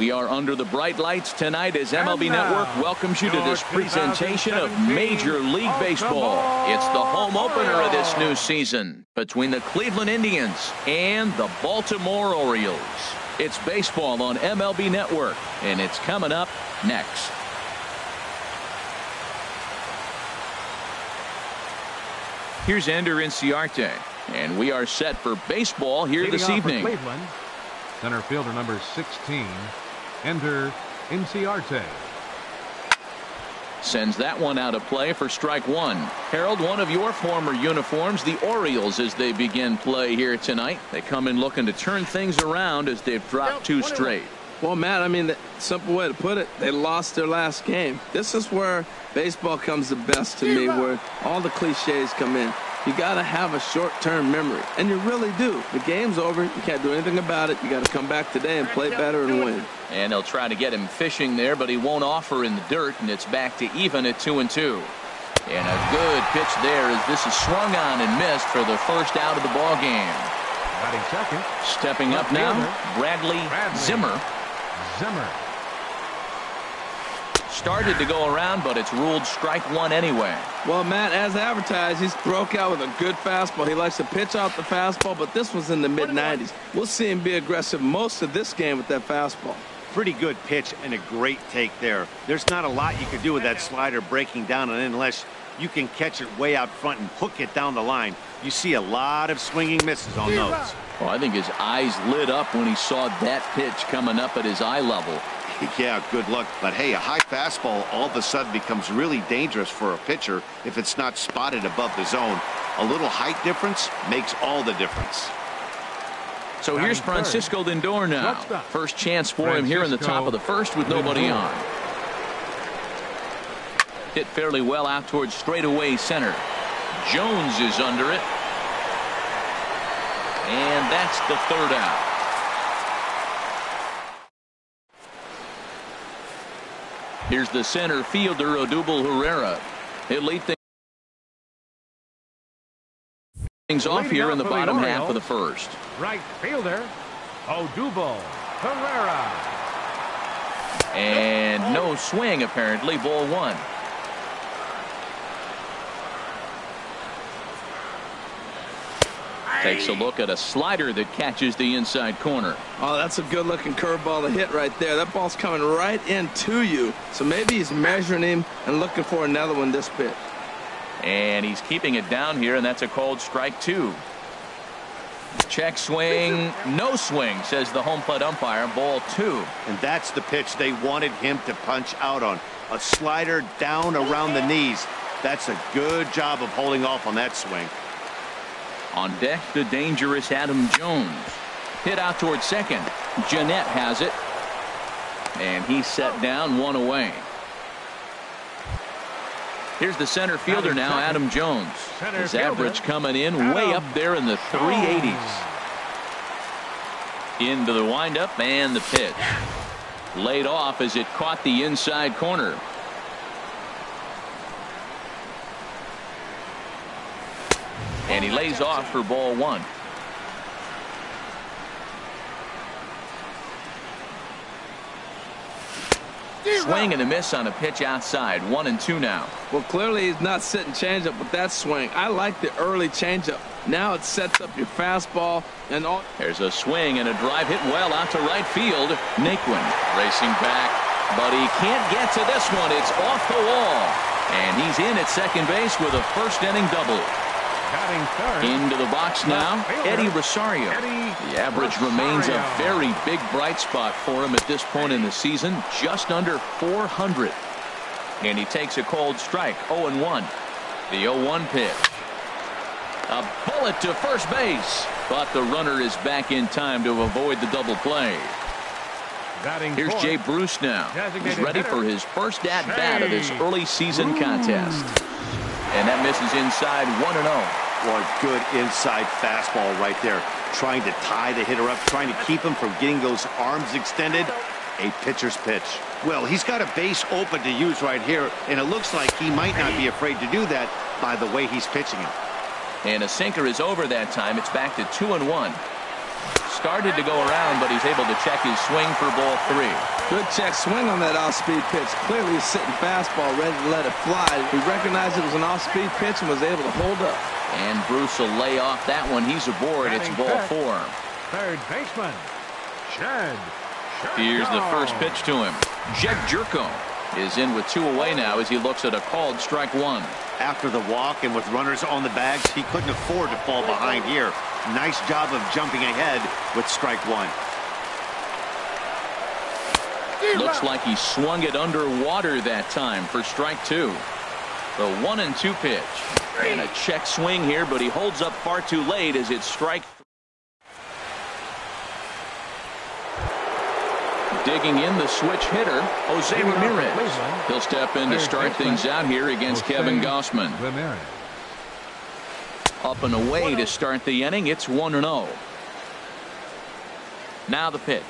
We are under the bright lights tonight as MLB Network welcomes you to this presentation of Major League Baseball. It's the home opener of this new season between the Cleveland Indians and the Baltimore Orioles. It's baseball on MLB Network, and it's coming up next. Here's Ender Inciarte, and we are set for baseball here this evening. Cleveland, center fielder number 16, Ender Inciarte. Sends that one out of play for strike one. Harold, one of your former uniforms, the Orioles, as they begin play here tonight. They come in looking to turn things around as they've dropped two straight. Well, Matt, I mean, the simple way to put it, they lost their last game. This is where baseball comes the best to me, where all the cliches come in. You got to have a short-term memory, and you really do. The game's over. You can't do anything about it. You got to come back today and play better and win. And they'll try to get him fishing there, but he won't offer in the dirt, and it's back to even at 2-2. And a good pitch there as this is swung on and missed for the first out of the ball game. Batting second. Stepping up now, Bradley Zimmer. Started to go around, but it's ruled strike one anyway. Well, Matt, as advertised, he's broke out with a good fastball. He likes to pitch out the fastball, but this was in the mid-90s. We'll see him be aggressive most of this game with that fastball. Pretty good pitch and a great take there. There's not a lot you could do with that slider breaking down, and unless you can catch it way out front and hook it down the line, you see a lot of swinging misses on those. Well, I think his eyes lit up when he saw that pitch coming up at his eye level. Yeah, good luck. But hey, a high fastball all of a sudden becomes really dangerous for a pitcher if it's not spotted above the zone. A little height difference makes all the difference. So here's Francisco Lindor now. First chance for him here in the top of the first with nobody on. Hit fairly well out towards straightaway center. Jones is under it. And that's the third out. Here's the center fielder, Odubel Herrera. He'll lead things off here in the bottom half of the first. Right fielder, Odubel Herrera. And no swing, apparently. Ball one. Takes a look at a slider that catches the inside corner. Oh, that's a good-looking curveball to hit right there. That ball's coming right into you. So maybe he's measuring him and looking for another one this pitch. And he's keeping it down here, and that's a called strike two. Check swing, no swing, says the home plate umpire. Ball two. And that's the pitch they wanted him to punch out on. A slider down around the knees. That's a good job of holding off on that swing. On deck, the dangerous Adam Jones. Hit out towards second. Jeanette has it. And he's set down, one away. Here's the center fielder now, Adam Jones. His average coming in way up there in the 380s. Into the windup and the pitch. Laid off as it caught the inside corner. And he lays off for ball one. Swing and a miss on a pitch outside. 1-2 now. Well, clearly he's not sitting changeup with that swing. I like the early changeup. Now it sets up your fastball and all. There's a swing and a drive hit well out to right field. Naquin racing back, but he can't get to this one. It's off the wall. And he's in at second base with a first inning double. Into the box now, Eddie Rosario. The average remains a very big bright spot for him at this point in the season, just under 400. And he takes a cold strike, 0-1. The 0-1 pitch. A bullet to first base, but the runner is back in time to avoid the double play. Here's Jay Bruce now. He's ready for his first at-bat of this early season contest. And that misses inside, 1-0. Boy, good inside fastball right there. Trying to tie the hitter up, trying to keep him from getting those arms extended. A pitcher's pitch. Well, he's got a base open to use right here, and it looks like he might not be afraid to do that by the way he's pitching it. And a sinker is over that time. It's back to 2-1. started to go around, but he's able to check his swing for ball 3. Good check swing on that off-speed pitch. Clearly a sitting fastball ready to let it fly. He recognized it was an off-speed pitch and was able to hold up. And Bruce will lay off that one. He's aboard. It's ball 4. Third baseman, Jed. Here's the first pitch to him. Jed Jerko is in with 2 away now as he looks at a called strike 1. After the walk and with runners on the bags, he couldn't afford to fall behind here. Nice job of jumping ahead with strike 1. Looks like he swung it underwater that time for strike 2. The 1-2 pitch. And a check swing here, but he holds up far too late as it's strike 3. Digging in the switch hitter, Jose Ramirez. He'll step in to start things out here against Kevin Gossman. Up and away to start the inning. It's 1-0. Now the pitch.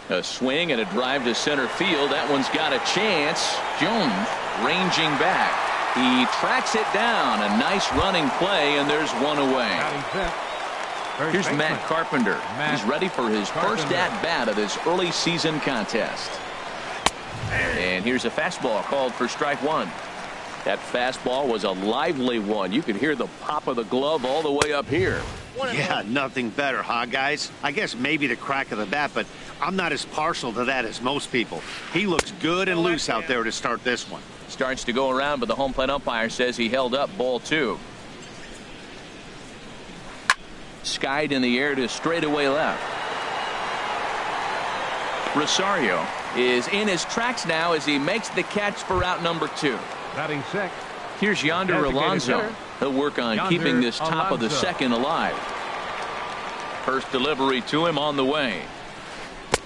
A swing and a drive to center field. That one's got a chance. Jones ranging back. He tracks it down. A nice running play, and there's 1 away. Here's Matt Carpenter. He's ready for his first at-bat of this early season contest. And here's a fastball called for strike 1. That fastball was a lively one. You could hear the pop of the glove all the way up here. Yeah, nothing better, huh, guys? I guess maybe the crack of the bat, but I'm not as partial to that as most people. He looks good and loose out there to start this one. Starts to go around, but the home plate umpire says he held up ball 2. Skied in the air to straightaway left. Rosario is in his tracks now as he makes the catch for out number 2. Batting 6. Here's Yonder Alonso. He'll work on keeping this top of the second alive. First delivery to him on the way.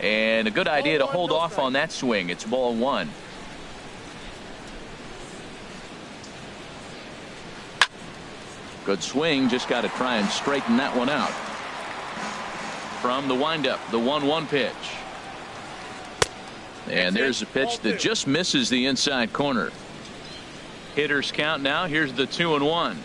And a good idea to hold off on that swing. It's ball 1. Good swing. Just got to try and straighten that one out. From the windup, the 1-1 pitch. And there's a pitch that just misses the inside corner. Hitters count now. Here's the 2-1.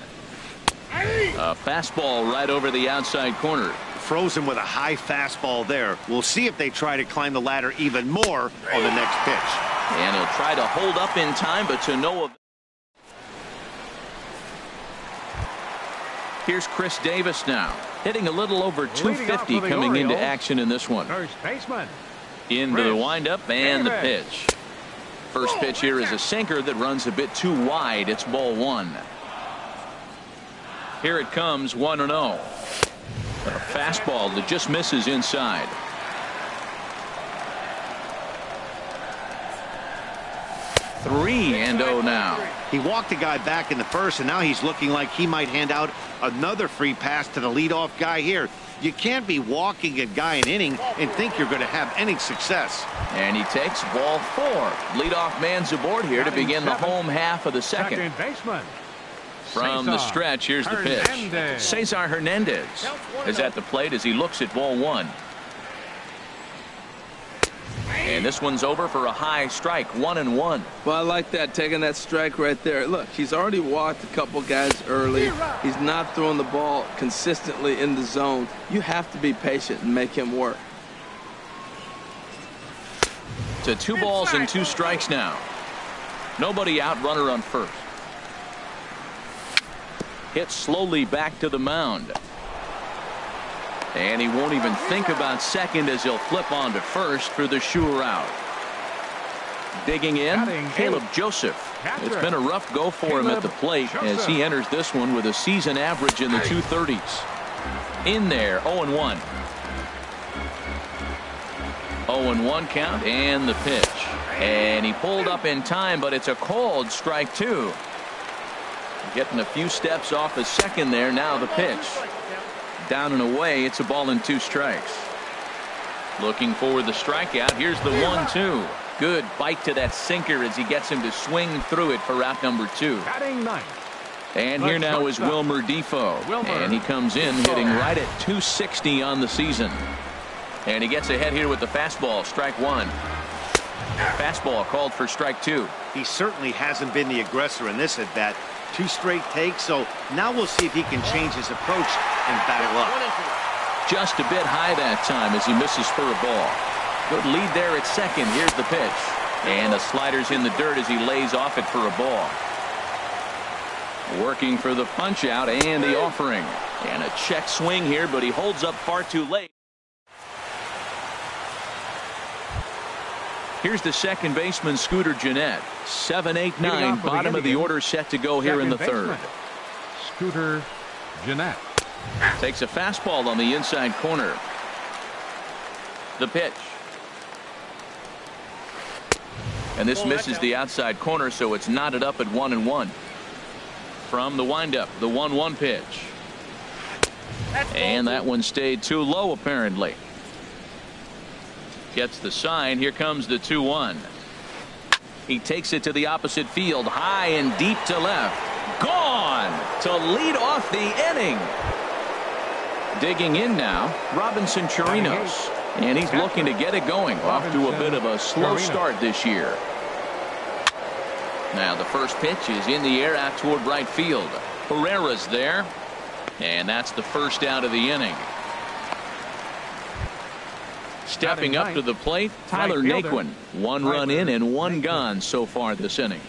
A fastball right over the outside corner. Frozen with a high fastball there. We'll see if they try to climb the ladder even more on the next pitch. And he'll try to hold up in time, but to no avail. Here's Chris Davis now, hitting a little over 250 coming into action in this one. First baseman. Into the windup and the pitch. First pitch here is a sinker that runs a bit too wide. It's ball 1. Here it comes, 1-0. A fastball that just misses inside. 3-0 now. He walked the guy back in the first, and now he's looking like he might hand out another free pass to the leadoff guy here. You can't be walking a guy an inning and think you're going to have any success. And he takes ball 4. Leadoff man's aboard here to begin the home half of the second. Second baseman. From the stretch, here's the pitch. Cesar Hernandez is at the plate as he looks at ball 1. And this one's over for a high strike, 1-1. Well, I like that, taking that strike right there. Look, he's already walked a couple guys early. He's not throwing the ball consistently in the zone. You have to be patient and make him work. To 2 balls and 2 strikes now. Nobody out, runner on first. Hit slowly back to the mound. And he won't even think about second as he'll flip on to first for the sure out. Digging in, Caleb Joseph. It's been a rough go for him at the plate as he enters this one with a season average in the 230s. In there, 0-1. 0-1 count and the pitch. And he pulled up in time, but it's a called strike 2. Getting a few steps off the second there. Now the pitch. Down and away. It's a ball and 2 strikes. Looking for the strikeout. Here's the 1-2. Good bite to that sinker as he gets him to swing through it for out number 2. And here now is Wilmer Defoe. And he comes in hitting right at 260 on the season. And he gets ahead here with the fastball. Strike 1. Fastball called for strike 2. He certainly hasn't been the aggressor in this at bat. 2 straight takes, so now we'll see if he can change his approach and battle up. Just a bit high that time as he misses for a ball. Good lead there at second. Here's the pitch. And the slider's in the dirt as he lays off it for a ball. Working for the punch out and the offering. And a check swing here, but he holds up far too late. Here's the second baseman, Scooter Gennett. 7, 8, 9, bottom of the order set to go here in the third. Scooter Gennett. Takes a fastball on the inside corner. The pitch. And this misses the outside corner, so it's knotted up at 1-1. From the windup, the 1-1 pitch. And that one stayed too low, apparently. Gets the sign. Here comes the 2-1. He takes it to the opposite field, high and deep to left. Gone to lead off the inning. Digging in now, Robinson Chirinos. And he's looking to get it going. Off to a bit of a slow start this year. Now the first pitch is in the air out toward right field. Herrera's there. And that's the first out of the inning. Stepping up to the plate, Tyler Naquin. 1 run in and 1 gone so far this inning.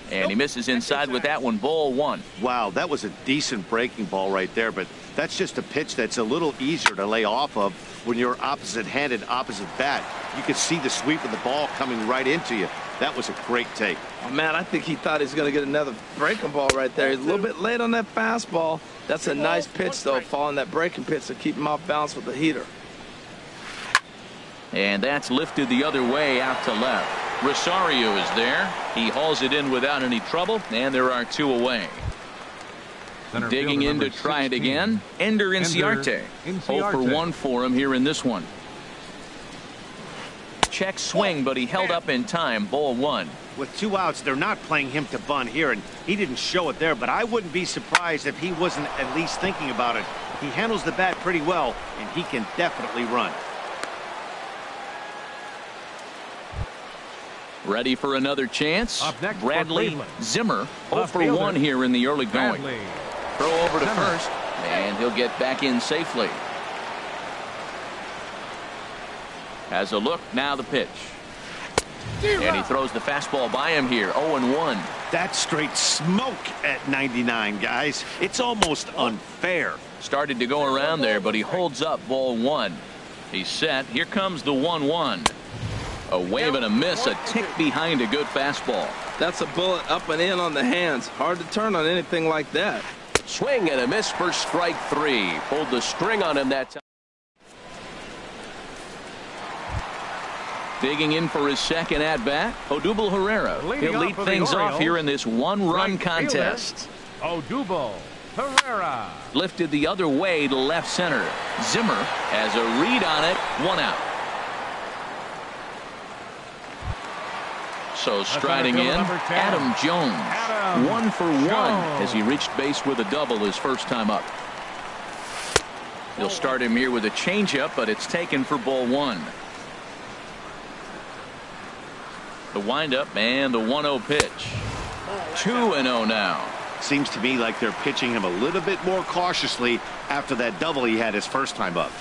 And he misses inside with that one. Ball 1. Wow, that was a decent breaking ball right there, but that's just a pitch that's a little easier to lay off of when you're opposite-handed, opposite bat. You could see the sweep of the ball coming right into you. That was a great take. Oh, man, I think he thought he was going to get another breaking ball right there. He's a little bit late on that fastball. That's a nice pitch, though, following that breaking pitch to keep him off balance with the heater. And that's lifted the other way out to left. Rosario is there. He hauls it in without any trouble, and there are 2 away. Digging in to try it again, Ender Inciarte. 0 for 1 for him here in this one. Check swing, but he held up in time. Ball 1. With 2 outs, they're not playing him to bunt here, and he didn't show it there, but I wouldn't be surprised if he wasn't at least thinking about it. He handles the bat pretty well, and he can definitely run. Ready for another chance. Up next, Bradley Zimmer. 0 for 1 here in the early going. Throw over to first, and he'll get back in safely. Has a look, now the pitch. And he throws the fastball by him here. 0-1. That's straight smoke at 99, guys. It's almost unfair. Started to go around there, but he holds up. Ball 1. He's set. Here comes the 1-1. A wave and a miss, a tick behind a good fastball. That's a bullet up and in on the hands. Hard to turn on anything like that. Swing and a miss for strike 3. Pulled the string on him that time. Digging in for his second at-bat, Odubel Herrera. He'll lead things off here in this 1-run contest. Odubel Herrera. Lifted the other way to left center. Zimmer has a read on it. 1 out. So striding in, Adam Jones. 1 for 1 as he reached base with a double his first time up. They'll start him here with a changeup, but it's taken for ball 1. The windup and the 1-0 pitch. 2-0 now. Seems to me like they're pitching him a little bit more cautiously after that double he had his first time up.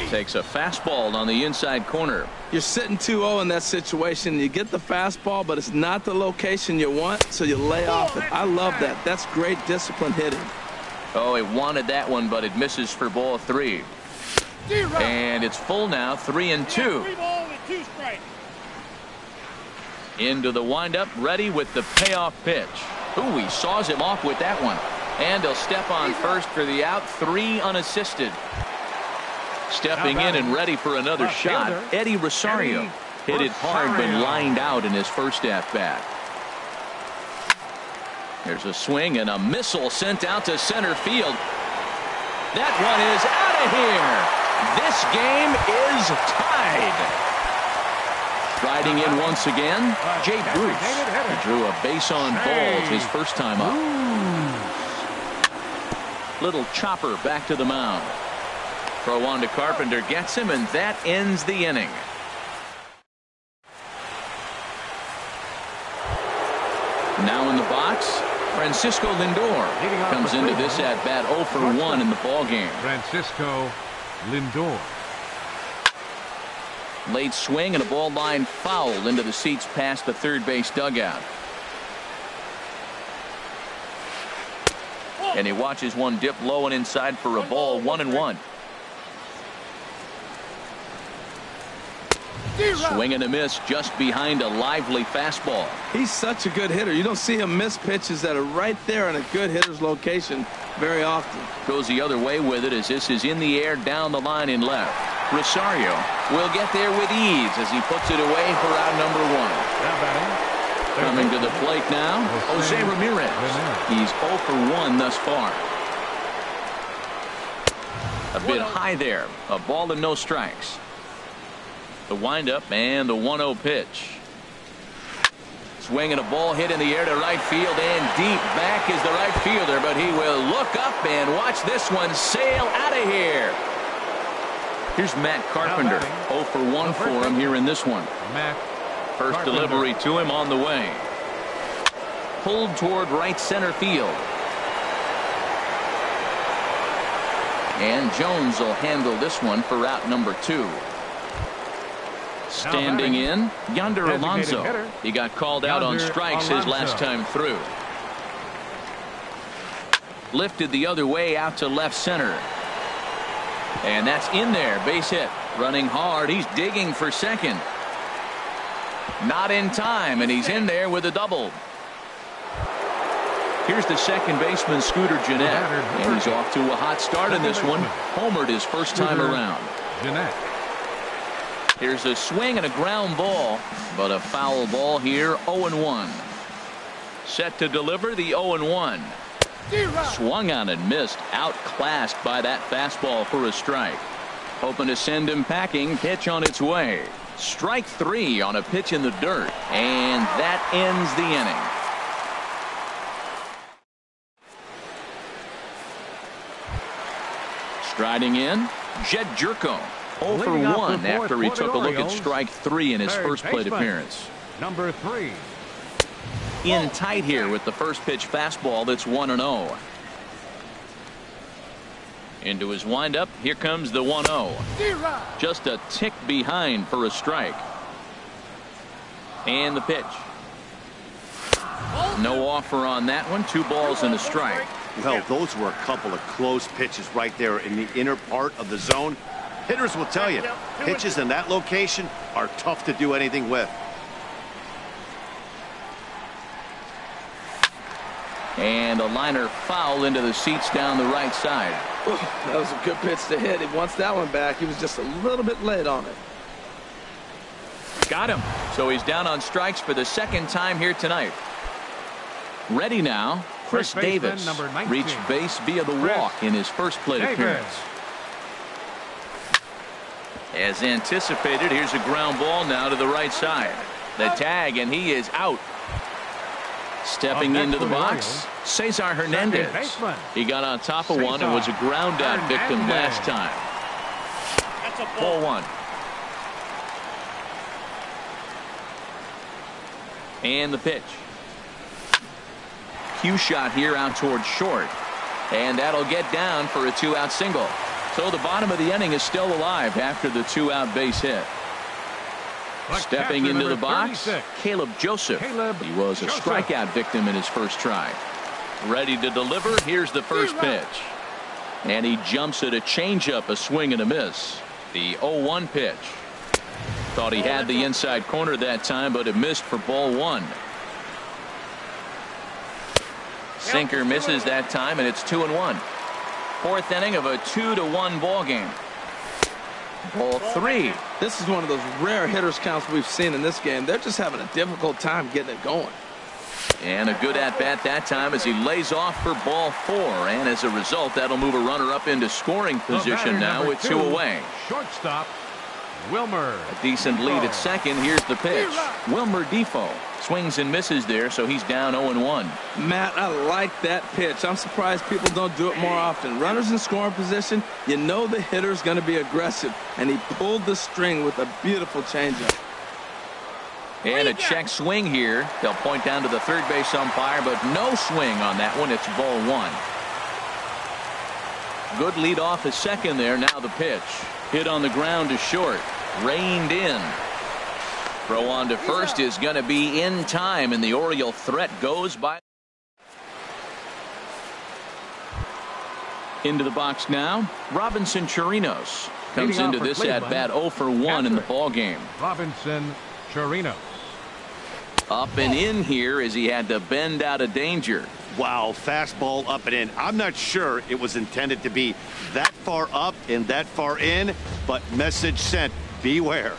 Takes a fastball on the inside corner. You're sitting 2-0 in that situation. You get the fastball, but it's not the location you want, so you lay off it. I love that. That's great disciplined hitting. Oh, it wanted that one, but it misses for ball 3. And it's full now, 3-2. Into the windup, ready with the payoff pitch. Ooh, he saws him off with that one. And he'll step on first for the out, 3 unassisted. Stepping in and ready for another shot, Eddie Rosario. Hit it hard but lined out in his first at-bat. There's a swing and a missile sent out to center field. That one is out of here. This game is tied. Riding in once again, Jay Bruce. He drew a base on balls his first time up. Little chopper back to the mound. Throw on to Carpenter, gets him, and that ends the inning. Now in the box, Francisco Lindor comes into this at bat 0 for 1 in the ball game. Francisco Lindor. Late swing and a ball line foul into the seats past the third base dugout. And he watches one dip low and inside for a ball. 1-1. Swing and a miss just behind a lively fastball. He's such a good hitter. You don't see him miss pitches that are right there in a good hitter's location very often. Goes the other way with it as this is in the air down the line in left. Rosario will get there with ease as he puts it away for out number 1. Coming to the plate now, Jose Ramirez. He's 0 for 1 thus far. A bit high there. A ball and no strikes. The windup and the 1-0 pitch. Swing and a ball hit in the air to right field, and deep back is the right fielder, but he will look up and watch this one sail out of here. Here's Matt Carpenter. 0 for 1 for him here in this one. First delivery to him on the way. Pulled toward right center field. And Jones will handle this one for out number 2. Standing in, Yonder Alonso. He got called out on strikes his last time through. Lifted the other way out to left center. And that's in there. Base hit. Running hard. He's digging for second. Not in time, and he's in there with a double. Here's the second baseman, Scooter Gennett. And he's off to a hot start in this one. Homered his first time around. Here's a swing and a ground ball, but a foul ball here. 0-1. Set to deliver the 0-1. Swung on and missed. Outclassed by that fastball for a strike. Hoping to send him packing. Pitch on its way. Strike 3 on a pitch in the dirt. And that ends the inning. Striding in, Jed Jerko. 0 for 1 after he took a look at strike 3 in his first plate appearance. Number 3. In tight here with the first pitch fastball that's 1-0. Into his windup. Here comes the 1-0. Just a tick behind for a strike. And the pitch. No offer on that one. 2 balls and a strike. Well, those were a couple of close pitches right there in the inner part of the zone. Hitters will tell you, pitches in that location are tough to do anything with. And a liner foul into the seats down the right side. Ooh, that was a good pitch to hit. He wants that one back. He was just a little bit late on it. Got him. So he's down on strikes for the second time here tonight. Ready now. Chris Davis reached base via the walk in his first plate appearance. As anticipated, here's a ground ball now to the right side. The tag, and he is out. Stepping into the box, Cesar Hernandez. He got on top of one and was a ground out victim last time. Ball 1. And the pitch. Cue shot here out towards short. And that'll get down for a 2-out single. So the bottom of the inning is still alive after the 2-out base hit. Stepping into the box, Caleb Joseph. He was a strikeout victim in his first try. Ready to deliver. Here's the first pitch. And he jumps at a changeup, a swing and a miss. The 0-1 pitch. Thought he had the inside corner that time, but it missed for ball 1. Sinker misses that time, and it's 2-1. Fourth inning of a 2-1 ball game. Ball 3. This is one of those rare hitters counts we've seen in this game. They're just having a difficult time getting it going. And a good at-bat that time as he lays off for ball 4. And as a result, that'll move a runner up into scoring position now with 2 away. Shortstop, Wilmer. A decent lead at second. Here's the pitch. Wilmer Defoe swings and misses there, so he's down 0-1. Matt, I like that pitch. I'm surprised people don't do it more often. Runners in scoring position, you know the hitter's going to be aggressive, and he pulled the string with a beautiful changeup. And a check swing here. They'll point down to the third base umpire, but no swing on that one. It's ball one. Good lead off at second there. Now the pitch. Hit on the ground to short. Reined in. Throw on to first is going to be in time, and the Oriole threat goes by. Into the box now. Robinson Chirinos comes into this at bat 0 for 1 in the ball game. Robinson Chirinos. Up and in here as he had to bend out of danger. Wow, fastball up and in. I'm not sure it was intended to be that far up and that far in, but message sent. Beware.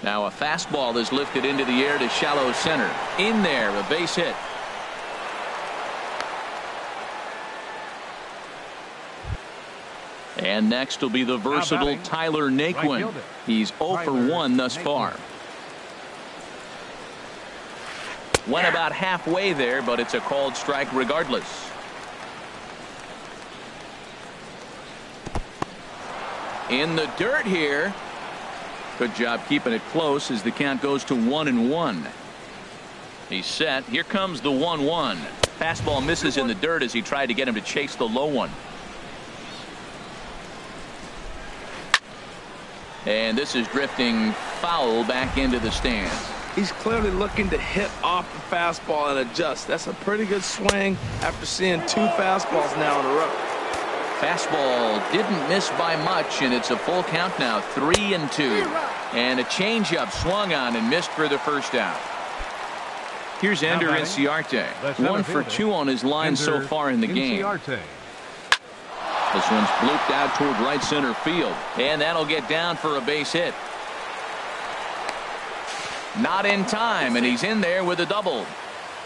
Now a fastball is lifted into the air to shallow center. In there, a base hit. And next will be the versatile Tyler Naquin. He's 0 for 1 thus far. Went about halfway there, but it's a called strike regardless. In the dirt here. Good job keeping it close as the count goes to 1-1. He's set. Here comes the 1-1. Fastball misses in the dirt as he tried to get him to chase the low one. And this is drifting foul back into the stands. He's clearly looking to hit off the fastball and adjust. That's a pretty good swing after seeing 2 fastballs now in a row. Fastball didn't miss by much, and it's a full count now, 3-2. And a changeup swung on and missed for the first out. Here's Ender Inciarte, 1 for 2 on his line so far in the game. This one's blooped out toward right center field, and that'll get down for a base hit. Not in time, and he's in there with a double.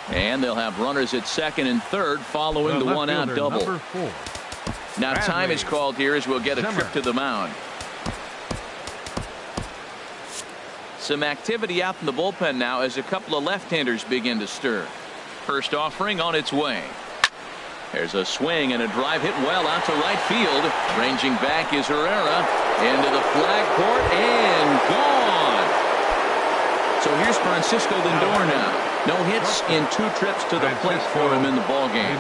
And they'll have runners at second and third following the one-out double. Now time is called here as we'll get a trip to the mound. Some activity out in the bullpen now as a couple of left-handers begin to stir. First offering on its way. There's a swing and a drive hit well out to right field. Ranging back is Herrera. Into the flag court and gone. So here's Francisco Lindor now. No hits in 2 trips to the plate for him in the ball game.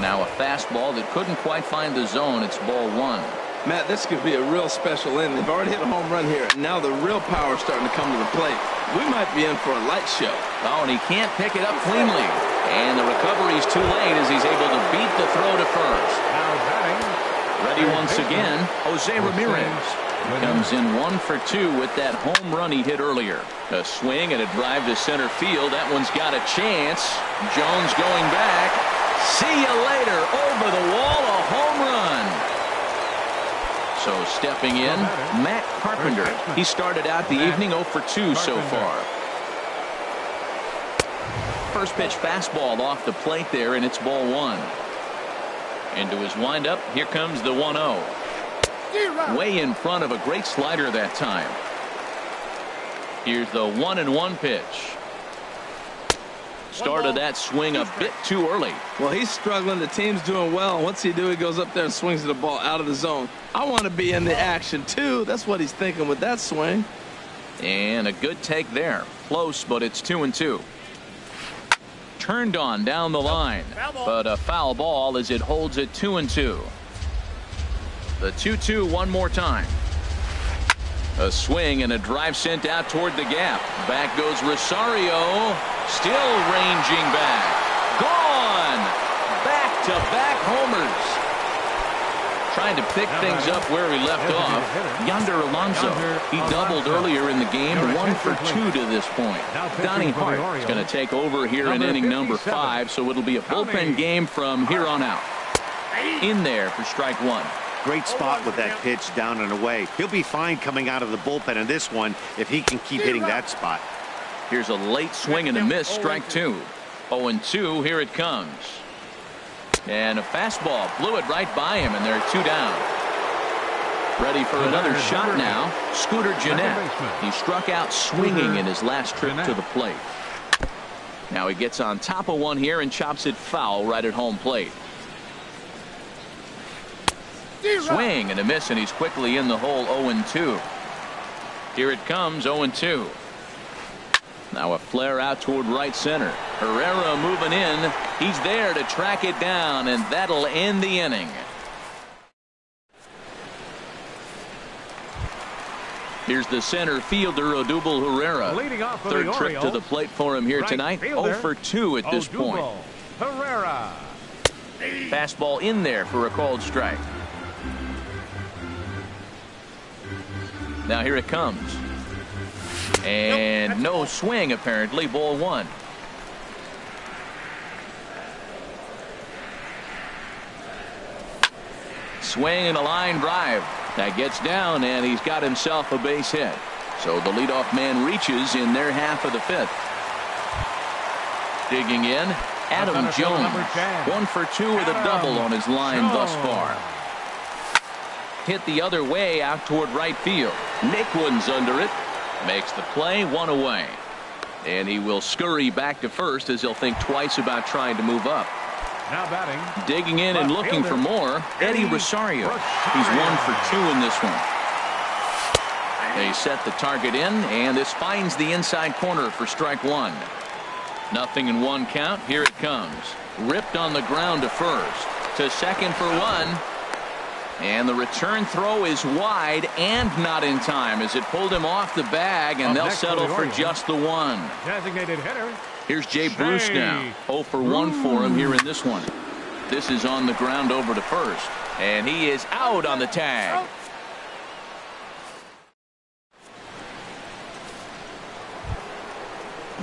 Now a fastball that couldn't quite find the zone. It's ball 1. Matt, this could be a real special inning. They've already hit a home run here, and now the real power is starting to come to the plate. We might be in for a light show. Oh, and he can't pick it up cleanly. And the recovery's too late as he's able to beat the throw to first. Ready once again, Jose Ramirez. Comes in 1 for 2 with that home run he hit earlier. A swing and a drive to center field. That one's got a chance. Jones going back. See you later. Over the wall, a home run. So stepping in, Matt Carpenter. He started out the evening 0 for 2 so far. First pitch fastball off the plate there, and it's ball 1. Into his windup, here comes the 1-0. Way in front of a great slider that time. Here's the 1-1 pitch. Started that swing a bit too early. Well, he's struggling. The team's doing well. What's he do? He goes up there and swings the ball out of the zone. I want to be in the action, too. That's what he's thinking with that swing. And a good take there. Close, but it's 2-2. Turned on down the line. But a foul ball as it holds it 2-2. The 2-2 one more time. A swing and a drive sent out toward the gap. Back goes Rosario. Still ranging back. Gone. Back-to-back homers. Trying to pick things up where he left off. Yonder Alonso. He doubled earlier in the game. 1 for 2 to this point. Donnie Hart is going to take over here in inning number 5, so it'll be a bullpen game from here on out. In there for strike 1. Great spot with that pitch down and away. He'll be fine coming out of the bullpen in this one if he can keep hitting that spot. Here's a late swing and a miss, strike 2. 0-2, here it comes. And a fastball blew it right by him, and they're 2 down. Ready for another shot now. Scooter Gennett. He struck out swinging in his last trip to the plate. Now he gets on top of one here and chops it foul right at home plate. Swing and a miss, and he's quickly in the hole. 0-2. Here it comes. 0-2. Now a flare out toward right center. Herrera moving in. He's there to track it down, and that'll end the inning. Here's the center fielder, Odubel Herrera. Leading off for Third the trip to the plate for him here tonight. 0 for 2 at this point. Herrera. Fastball in there for a called strike. Now here it comes. And no swing, apparently. Ball 1. Swing and a line drive. That gets down, and he's got himself a base hit. So the leadoff man reaches in their half of the 5th. Digging in, Adam Jones. 1 for 2 with a double on his line thus far. Hit the other way out toward right field. Naquin's under it. Makes the play. 1 away. And he will scurry back to first as he'll think twice about trying to move up. Now batting. Digging in and looking for more, Eddie Rosario. He's 1 for 2 in this one. They set the target in, and this finds the inside corner for strike 1. 0-1 count. Here it comes. Ripped on the ground to first. To second for 1. And the return throw is wide and not in time as it pulled him off the bag, and they'll settle for just the 1. Designated hitter. Here's Jay Bruce now. 0 for 1 for him here in this one. This is on the ground over to first, and he is out on the tag.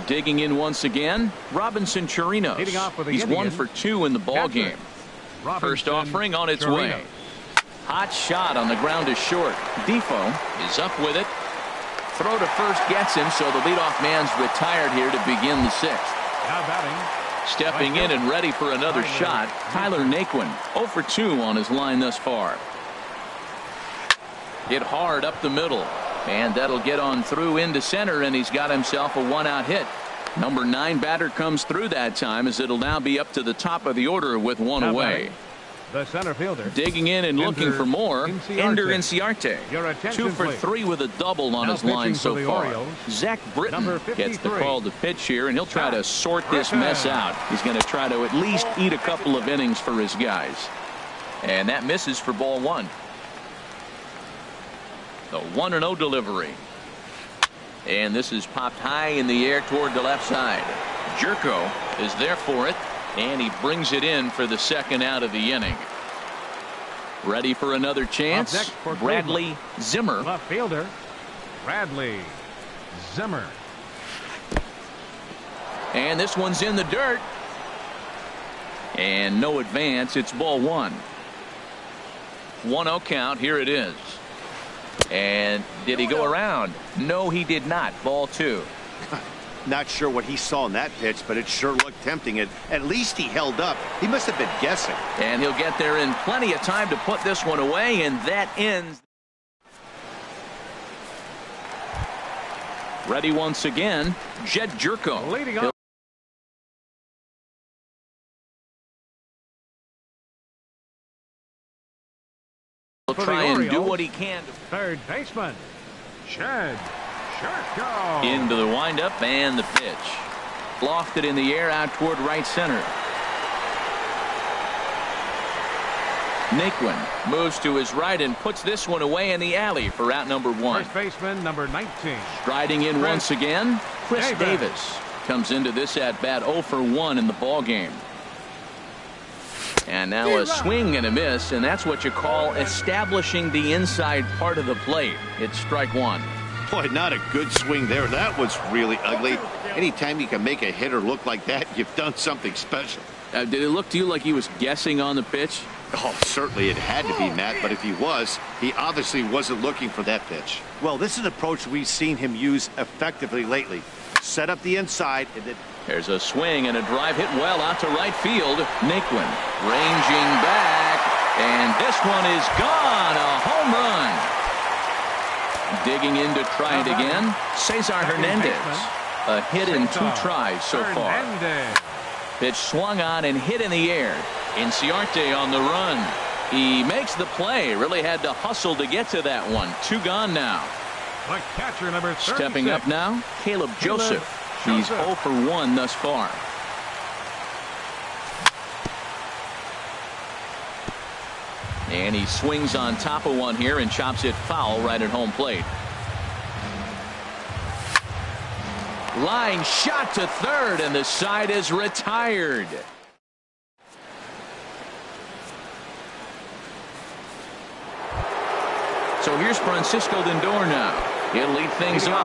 Digging in once again, Robinson Chirinos. He's 1 for 2 in the ball game. First offering on its way. Hot shot on the ground is short. Defoe is up with it. Throw to first gets him, so the leadoff man's retired here to begin the 6th. Now batting. Stepping in and ready for another shot, Tyler Naquin. 0 for 2 on his line thus far. Hit hard up the middle, and that'll get on through into center, and he's got himself a 1-out hit. Number 9 batter comes through that time, as it'll now be up to the top of the order with 1 away. The center fielder. Digging in and looking for more, Ender Inciarte. 2 for 3 with a double on his line so far. Zach Britton gets the call to pitch here, and he'll try to sort this mess out. He's going to try to at least eat a couple of innings for his guys. And that misses for ball 1. The 1-0 delivery. And this is popped high in the air toward the left side. Jerko is there for it. And he brings it in for the 2nd out of the inning. Ready for another chance. Bradley Zimmer. Left fielder. Bradley Zimmer. And this one's in the dirt. And no advance. It's ball 1. 1-0 count. Here it is. And did he go around? No, he did not. Ball 2. Not sure what he saw in that pitch, but it sure looked tempting. At least he held up. He must have been guessing. And he'll get there in plenty of time to put this one away, and that ends. Ready once again, Jed Jerko. Leading up. He'll try and do what he can. Third baseman, Jed Jerko. Into the windup and the pitch. Lofted in the air out toward right center. Naquin moves to his right and puts this one away in the alley for out number 1. First baseman number 19. Striding in once again, Chris Davis comes into this at bat 0 for 1 in the ball game. And now a swing and a miss, and that's what you call establishing the inside part of the plate. It's strike 1. Boy, not a good swing there. That was really ugly. Anytime you can make a hitter look like that, you've done something special. Did it look to you like he was guessing on the pitch? Oh, certainly it had to be, Matt, but if he was, he obviously wasn't looking for that pitch. Well, this is an approach we've seen him use effectively lately. Set up the inside, and then... There's a swing and a drive hit well out to right field. Naquin ranging back, and this one is gone. A home run. Digging in to try it again, Cesar Hernandez. A hit in 2 tries so far. Pitch swung on and hit in the air. Inciarte on the run. He makes the play. Really had to hustle to get to that one. 2 gone now. The catcher, number 36. Stepping up now, Caleb Joseph. He's 0 for 1 thus far. And he swings on top of one here and chops it foul right at home plate. Line shot to third, and the side is retired. So here's Francisco Lindor now. He'll lead things off.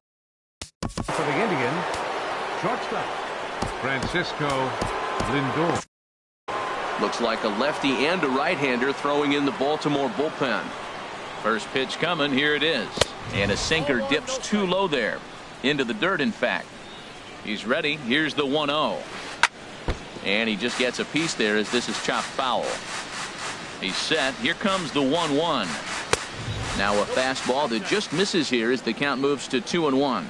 For the Indians, shortstop, Francisco Lindor. Looks like a lefty and a right-hander throwing in the Baltimore bullpen. First pitch coming. Here it is. And a sinker dips too low there. Into the dirt, in fact. He's ready. Here's the 1-0. And he just gets a piece there as this is chopped foul. He's set. Here comes the 1-1. Now a fastball that just misses here as the count moves to 2-1.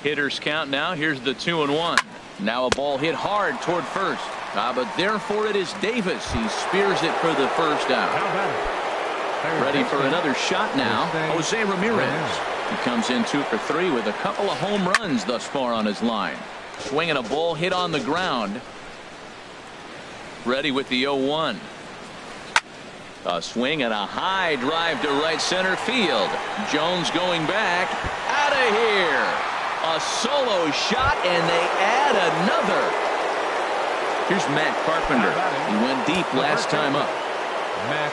Hitters count now. Here's the 2-1. Now a ball hit hard toward first. But therefore it is Davis. He spears it for the first out. Ready for another shot now. Jose Ramirez. He comes in 2 for 3 with a couple of home runs thus far on his line. Swinging a ball hit on the ground. Ready with the 0-1. A swing and a high drive to right center field. Jones going back. Out of here. A solo shot, and they add another. Here's Matt Carpenter. He went deep last time up. Matt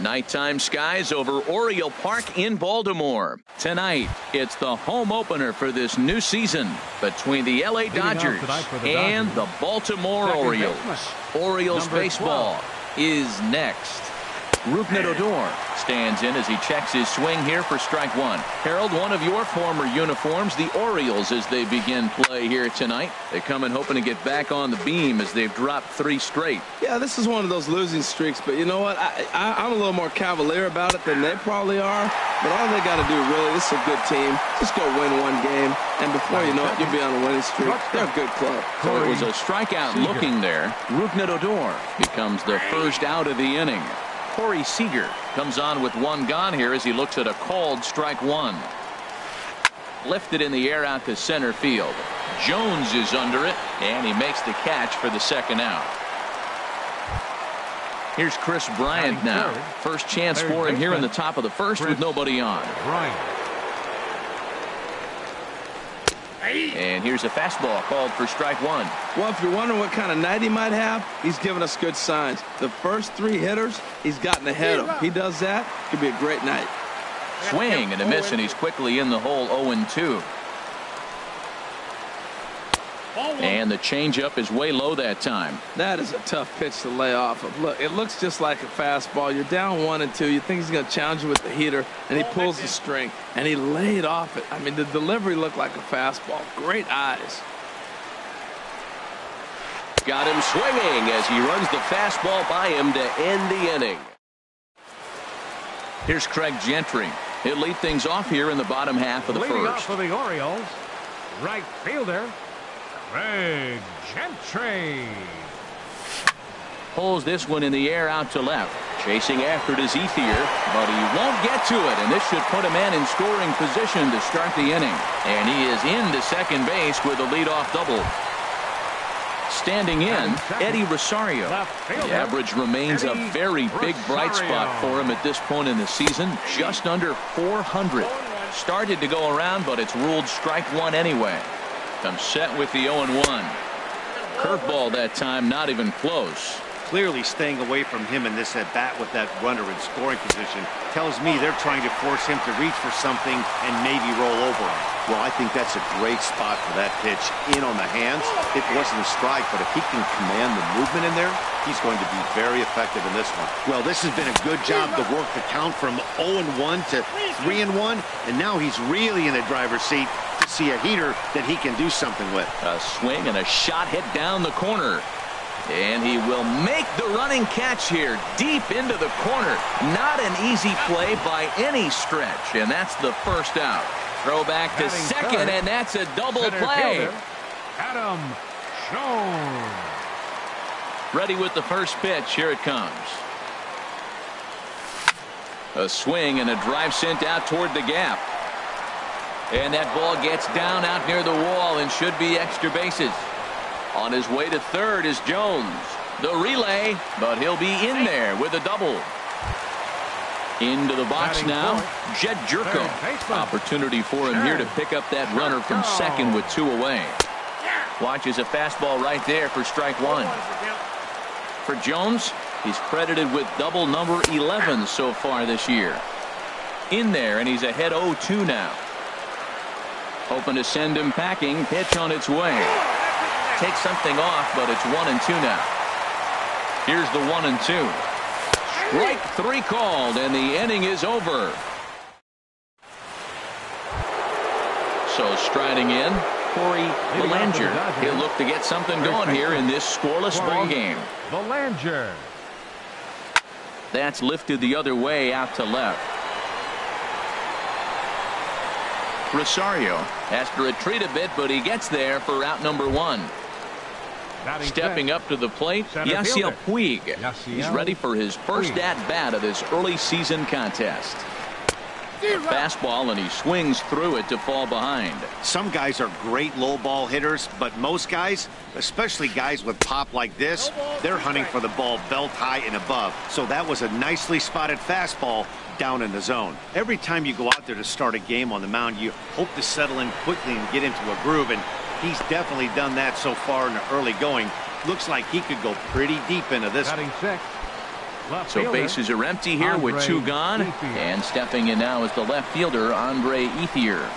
Nighttime skies over Oriole Park in Baltimore. Tonight, it's the home opener for this new season between the LA Dodgers and the Baltimore Orioles. Orioles baseball is next. Rougned Odor stands in as he checks his swing here for strike one. Harold, one of your former uniforms, the Orioles, as they begin play here tonight. They come in hoping to get back on the beam as they've dropped 3 straight. Yeah, this is one of those losing streaks, but you know what? I'm a little more cavalier about it than they probably are. But all they got to do, really, this is a good team. Just go win one game, and before you know it, you'll be on a winning streak. They're a good club. So it was a strikeout looking there. Rougned Odor becomes the first out of the inning. Corey Seager comes on with 1 gone here as he looks at a called strike 1. Lifted in the air out to center field. Jones is under it, and he makes the catch for the second out. Here's Chris Bryant now. First chance for him here in the top of the first with nobody on. And here's a fastball called for strike 1. Well, if you're wondering what kind of night he might have, he's giving us good signs. The first 3 hitters, he's gotten ahead of. He does that, could be a great night. Swing and a miss, and he's quickly in the hole 0-2. And the changeup is way low that time. That is a tough pitch to lay off of. Look, it looks just like a fastball. You're down 1-2. You think he's going to challenge you with the heater, and he pulls the string, and he laid off it. I mean, the delivery looked like a fastball. Great eyes. Got him swinging as he runs the fastball by him to end the inning. Here's Craig Gentry. He'll lead things off here in the bottom half of the Leading first. off for the Orioles, right fielder, Craig Gentry. Pulls this one in the air out to left. Chasing after it is Ethier, but he won't get to it, and this should put a man in scoring position to start the inning. And he is into second base with a leadoff double. Standing in, Eddie Rosario. The average remains a very big bright spot for him at this point in the season, just under 400. Started to go around, but it's ruled strike 1 anyway. I'm set with the 0-1. Curveball that time, not even close. Clearly staying away from him in this at-bat with that runner in scoring position tells me they're trying to force him to reach for something and maybe roll over him. Well, I think that's a great spot for that pitch in on the hands. It wasn't a strike, but if he can command the movement in there, he's going to be very effective in this one. Well, this has been a good job to work the count from 0-1 to 3-1, and now he's really in the driver's seat to see a heater that he can do something with. A swing and a shot hit down the corner. And he will make the running catch here deep into the corner. Not an easy play by any stretch, and that's the first out. Throw back to second, and that's a double play. Adam Jones. Ready with the first pitch. Here it comes. A swing and a drive sent out toward the gap. And that ball gets down out near the wall and should be extra bases. On his way to third is Jones. The relay, but he'll be in there with a double. Into the box now, Jed Jerko. Opportunity for him here to pick up that runner from second with 2 away. Watches a fastball right there for strike 1. For Jones, he's credited with double number 11 so far this year. In there, and he's ahead 0-2 now. Hoping to send him packing. Pitch on its way. Take something off, but it's 1-2 now. Here's the 1-2. Strike 3 called, and the inning is over. So striding in, Corey Belanger. He'll look to get something going here in this scoreless ball game. Belanger. That's lifted the other way out to left. Rosario has to retreat a bit, but he gets there for out number 1. Stepping up to the plate, Yasiel Puig. He's ready for his first at-bat of this early season contest. A fastball, and he swings through it to fall behind. Some guys are great low ball hitters, but most guys, especially guys with pop like this, they're hunting for the ball belt high and above. So that was a nicely spotted fastball down in the zone. Every time you go out there to start a game on the mound, you hope to settle in quickly and get into a groove, and he's definitely done that so far in the early going. Looks like he could go pretty deep into this. Batting 6. Left So fielder, bases are empty here with Andre 2 gone. Ethier. And stepping in now is the left fielder, Andre Ethier.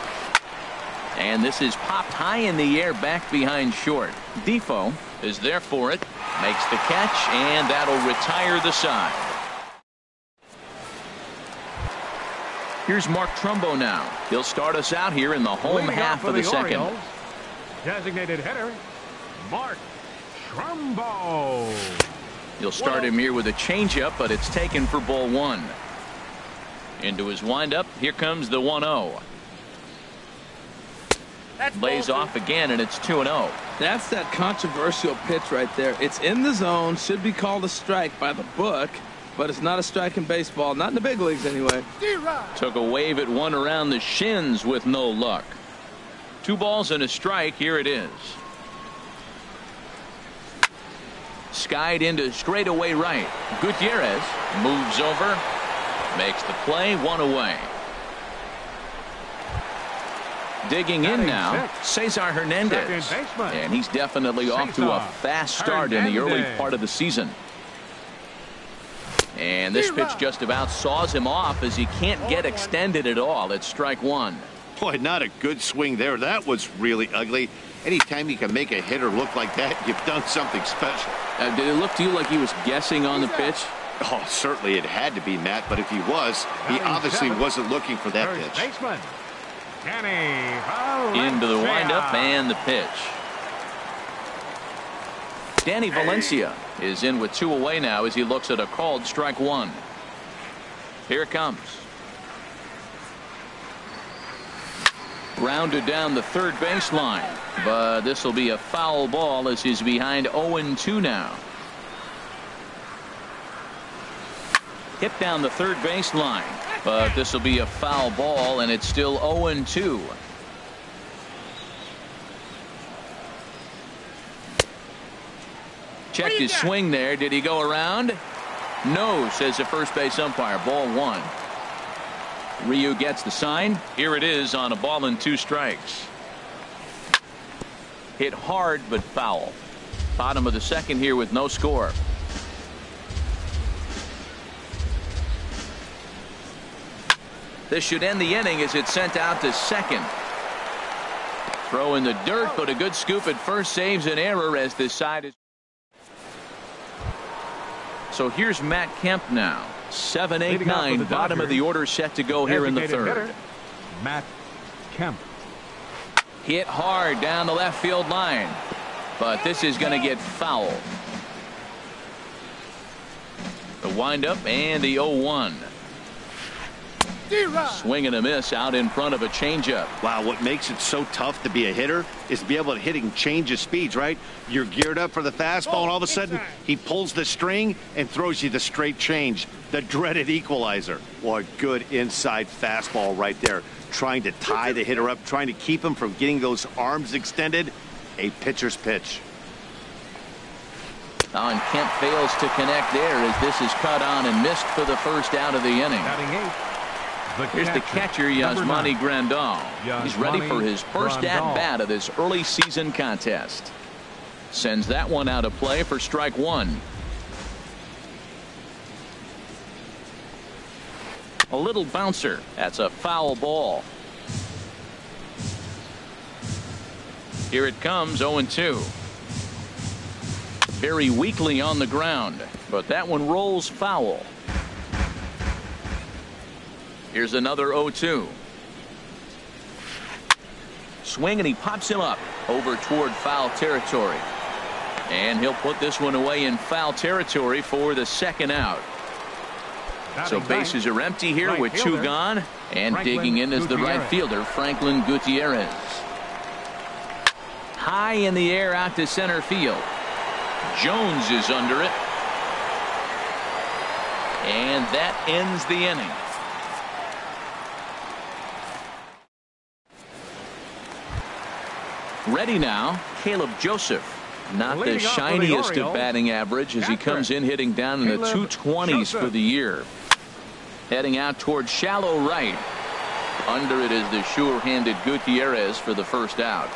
And this is popped high in the air back behind short. Defoe is there for it. Makes the catch, and that'll retire the side. Here's Mark Trumbo now. He'll start us out here in the home Leading half off for of the second. Orioles, designated hitter, Mark Trumbo. You'll start him here with a changeup, but it's taken for ball 1. Into his windup. Here comes the 1-0. Lays off again, and it's 2-0. That's that controversial pitch right there. It's in the zone, should be called a strike by the book, but it's not a strike in baseball, not in the big leagues anyway. Took a wave at one around the shins with no luck. 2 balls and a strike. Here it is. Skied into straightaway right. Gutierrez moves over, makes the play, 1 away. Digging in now, Cesar Hernandez. And he's definitely off to a fast start in the early part of the season. And this pitch just about saws him off as he can't get extended at all. It's strike 1. Boy, not a good swing there. That was really ugly. Anytime you can make a hitter look like that, you've done something special. Did it look to you like he was guessing on the pitch? Oh, certainly it had to be, Matt, but if he was, he obviously wasn't looking for that pitch. Baseman, Danny Into the windup and the pitch. Danny Valencia is in with 2 away now as he looks at a called strike 1. Here it comes. Grounded down the third baseline, but this will be a foul ball as he's behind 0-2 now. Hit down the third baseline, but this will be a foul ball, and it's still 0-2. Checked his swing there. Did he go around? No, says the first base umpire. Ball 1. Ryu gets the sign. Here it is on a ball and 2 strikes. Hit hard but foul. Bottom of the second here with no score. This should end the inning as it's sent out to second. Throw in the dirt, but a good scoop at first saves an error as this side is. So here's Matt Kemp now. 7, 8, 9. Bottom of the order set to go here in the third. hitter, Matt Kemp. Hit hard down the left field line, but this is going to get foul. The windup and the 0-1. Swing and a miss out in front of a changeup. Wow, what makes it so tough to be a hitter is to be able to hitting change of speeds, right? You're geared up for the fastball, and all of a sudden he pulls the string and throws you the straight change, the dreaded equalizer. Boy, good inside fastball right there, trying to tie the hitter up, trying to keep him from getting those arms extended. A pitcher's pitch. And Kemp fails to connect there as this is cut on and missed for the first out of the inning. Batting 8. Here's the catcher, Yasmani Grandal. He's ready for his first at-bat of this early season contest. Sends that one out of play for strike 1. A little bouncer. That's a foul ball. Here it comes, 0-2. Very weakly on the ground, but that one rolls foul. Here's another 0-2. Swing, and he pops him up over toward foul territory. And he'll put this one away in foul territory for the second out. So bases are empty here with 2 gone. And digging in is the right fielder, Franklin Gutierrez. High in the air out to center field. Jones is under it. And that ends the inning. Ready now, Caleb Joseph. Not the shiniest of batting average as he comes in hitting down in the 220s for the year. Heading out toward shallow right. Under it is the sure-handed Gutierrez for the first out.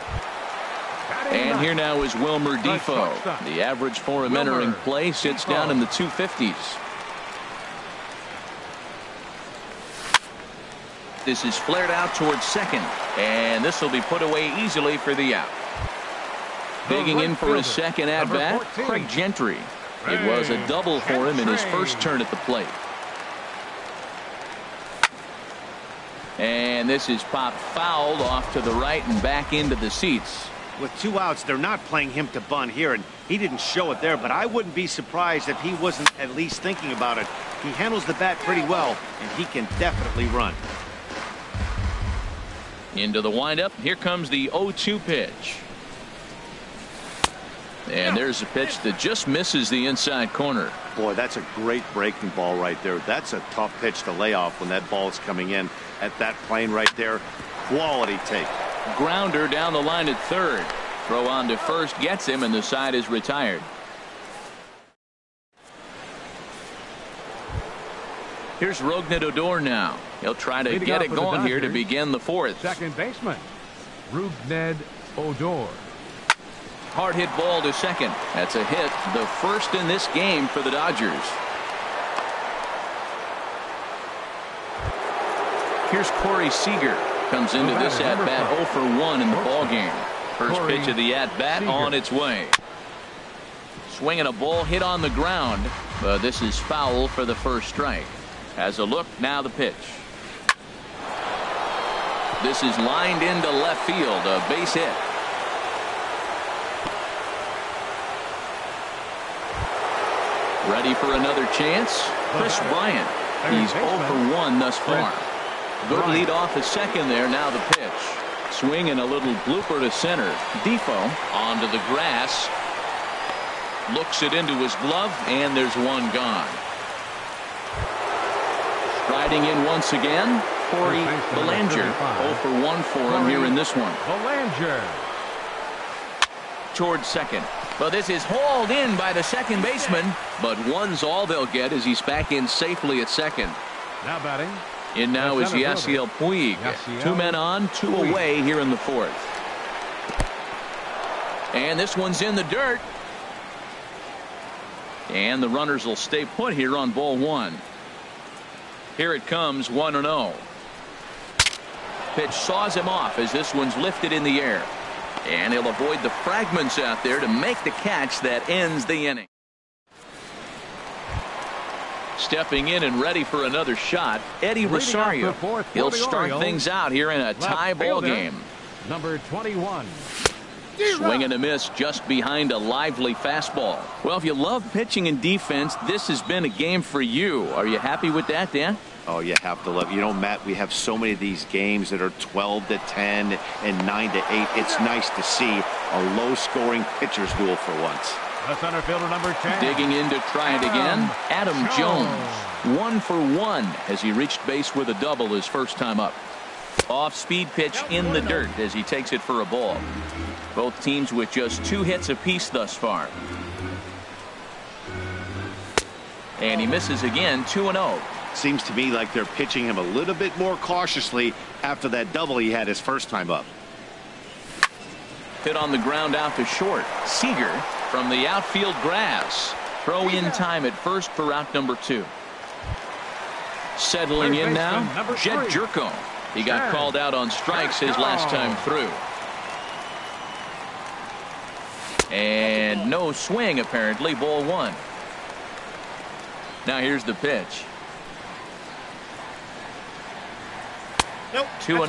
And here now is Wilmer Defoe. The average for him entering play sits down in the 250s. This is flared out towards second, and this will be put away easily for the out. Digging in for his second at-bat, Craig Gentry. It was a double for him in his first turn at the plate. And this is popped fouled off to the right and back into the seats. With 2 outs, they're not playing him to bunt here, and he didn't show it there, but I wouldn't be surprised if he wasn't at least thinking about it. He handles the bat pretty well, and he can definitely run. Into the windup. Here comes the 0-2 pitch. And there's a pitch that just misses the inside corner. Boy, that's a great breaking ball right there. That's a tough pitch to lay off when that ball is coming in at that plane right there. Quality take. Grounder down the line at third. Throw on to first gets him, and the side is retired. Here's Rougned Odor now. He'll try to get it going here to begin the fourth. Second baseman, Rougned Odor. Hard hit ball to second. That's a hit, the first in this game for the Dodgers. Here's Corey Seager. Comes into this at-bat 0 for 1 in the ballgame. First pitch of the at-bat on its way. Swinging a ball hit on the ground, but this is foul for the first strike. Has a look, now the pitch. This is lined into left field, a base hit. Ready for another chance? Chris Bryant. He's 0 for 1 thus far. Good lead off the second there. Now the pitch. Swing and a little blooper to center. Defoe onto the grass. Looks it into his glove, and there's one gone. Striding in once again, Corey Bellinger. 0 for 1 for him here in this one. Bellinger. Towards second. But this is hauled in by the second baseman. But one's all they'll get as he's back in safely at second. Now batting. In now is Yasiel Puig. 2 men on, 2 away here in the fourth. And this one's in the dirt. And the runners will stay put here on ball 1. Here it comes, 1-0. Pitch saws him off as this one's lifted in the air. And he'll avoid the fragments out there to make the catch that ends the inning. Stepping in and ready for another shot, Eddie Rosario. He'll start things out here in a tie ball game. Number 21. Swing and a miss just behind a lively fastball. Well, if you love pitching and defense, this has been a game for you. Are you happy with that, Dan? Oh, you have to love. You know, Matt, we have so many of these games that are 12-10 and 9-8. It's nice to see a low-scoring pitcher's duel for once. The center fielder, number 10. Digging in to try it again, Adam Jones. 1 for 1 as he reached base with a double his first time up. Off-speed pitch in the dirt as he takes it for a ball. Both teams with just 2 hits apiece thus far. And he misses again, 2-0. Seems to me like they're pitching him a little bit more cautiously after that double he had his first time up. Hit on the ground out to short. Seager from the outfield grass. Throw in time at first for out number 2. Settling in now, Jed Jerko. He got called out on strikes his last time through. And no swing apparently, ball 1. Now here's the pitch. 2-0.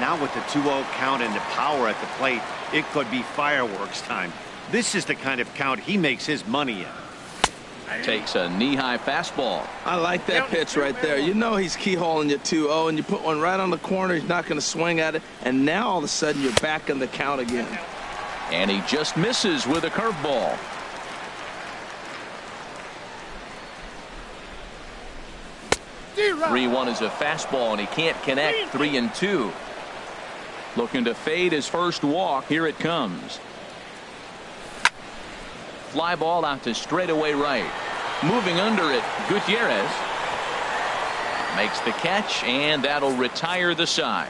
Now with the 2-0 count and the power at the plate, it could be fireworks time. This is the kind of count he makes his money in. Takes a knee-high fastball. I like that pitch right there. You know he's keyholing your 2-0, and you put one right on the corner. He's not going to swing at it. And now all of a sudden you're back in the count again. And he just misses with a curveball. Three-1 is a fastball, and he can't connect. 3-2. Looking to fade his first walk. Here it comes. Fly ball out to straightaway right. Moving under it, Gutierrez makes the catch, and that'll retire the side.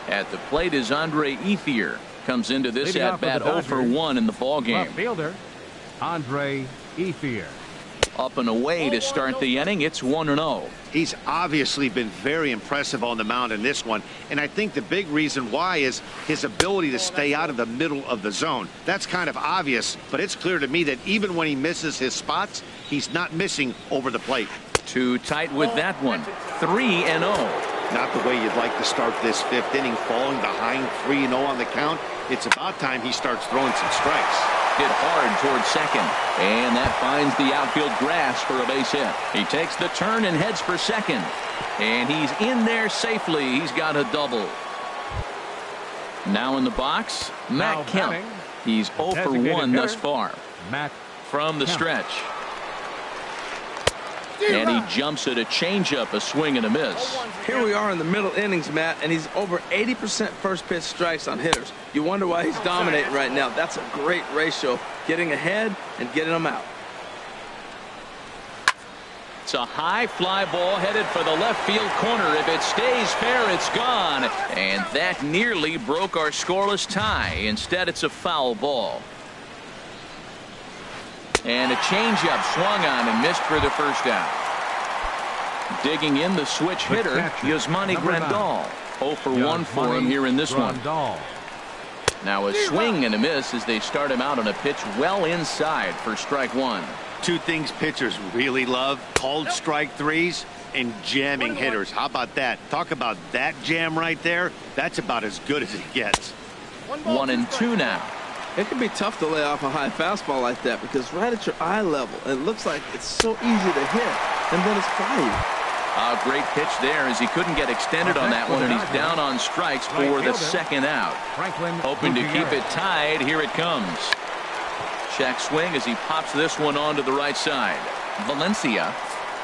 At the plate is Andre Ethier. Comes into this at bat 0 for 1 in the ball game. Left fielder Andre Ethier. Up and away to start the inning. It's 1-0. He's obviously been very impressive on the mound in this one, and I think the big reason why is his ability to stay out of the middle of the zone. That's kind of obvious, but it's clear to me that even when he misses his spots, he's not missing over the plate. Too tight with that one. 3-0. Not the way you'd like to start this fifth inning, falling behind 3-0 on the count. It's about time he starts throwing some strikes. Hit hard towards second, and that finds the outfield grass for a base hit. He takes the turn and heads for second, and he's in there safely. He's got a double. Now in the box, Matt Kemp. He's 0 for 1 thus far. Matt from the stretch. And he jumps at a changeup, a swing and a miss. Here we are in the middle innings, Matt, and he's over 80% first pitch strikes on hitters. You wonder why he's dominating right now. That's a great ratio, getting ahead and getting them out. It's a high fly ball headed for the left field corner. If it stays fair, it's gone. And that nearly broke our scoreless tie. Instead, it's a foul ball. And a changeup swung on and missed for the first out. Digging in the switch hitter, Yasmani Grandal. 0 for 1 for him here in this one. Now a swing and a miss as they start him out on a pitch well inside for strike one. Two things pitchers really love: called strike threes and jamming hitters. How about that? Talk about that jam right there. That's about as good as it gets. 1-2 now. It can be tough to lay off a high fastball like that because right at your eye level, it looks like it's so easy to hit, and then it's by you. A great pitch there as he couldn't get extended on that one, and he's down on strikes for the second out. Hoping to keep it tied. Here it comes. Check swing as he pops this one onto the right side. Valencia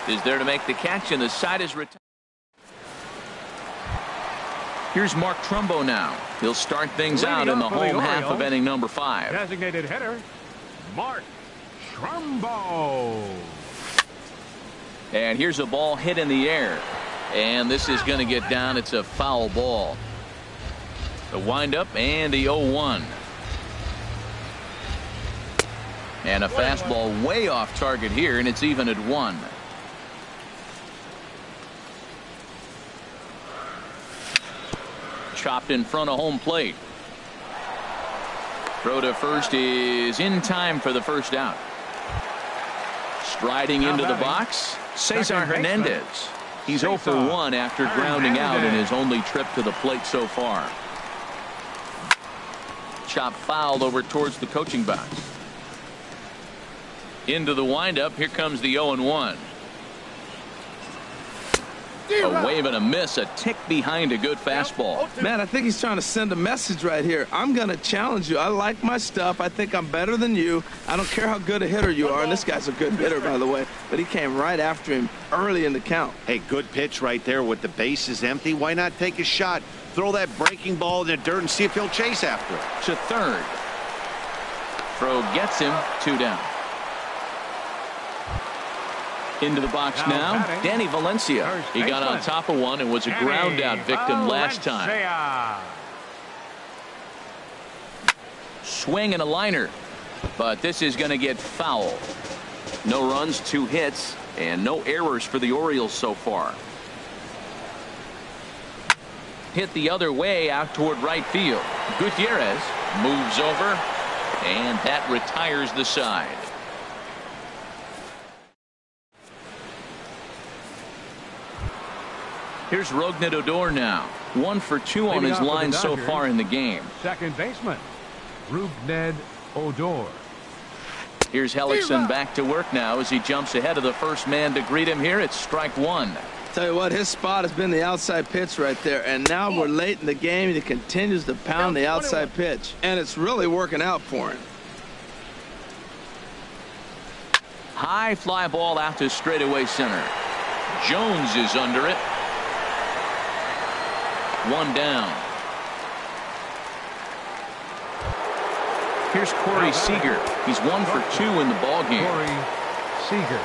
is there to make the catch, and the side is retired. Here's Mark Trumbo now. He'll start things out in the home half of inning number 5. Designated hitter, Mark Trumbo. And here's a ball hit in the air. And this is going to get down. It's a foul ball. The windup and the 0-1. And a fastball way off target here, and it's even at 1. Chopped in front of home plate. Throw to first is in time for the first out. Striding into the box, Cesar Hernandez. He's 0 for 1 after grounding out in his only trip to the plate so far. Chop fouled over towards the coaching box. Into the windup. Here comes the 0-1. A wave and a miss, a tick behind a good fastball. Man, I think he's trying to send a message right here. I'm going to challenge you. I like my stuff. I think I'm better than you. I don't care how good a hitter you are. And this guy's a good hitter, by the way. But he came right after him early in the count. Hey, good pitch right there with the bases empty. Why not take a shot? Throw that breaking ball in the dirt and see if he'll chase after it. To third. Throw gets him. 2 down. Into the box now, Danny Valencia. He got on top of one and was a ground out victim last time. Swing and a liner, but this is going to get foul. No runs, 2 hits, and no errors for the Orioles so far. Hit the other way out toward right field. Gutierrez moves over, and that retires the side. Here's Rougned Odor now. 1 for 2 on his line so far in the game. Second baseman, Rougned Odor. Here's Hellickson back to work now as he jumps ahead of the first man to greet him here. It's strike 1. Tell you what, his spot has been the outside pitch right there. And now we're late in the game, and he continues to pound the outside pitch. And it's really working out for him. High fly ball out to straightaway center. Jones is under it. 1 down. Here's Corey Seager. He's 1 for 2 in the ball game. Corey Seager.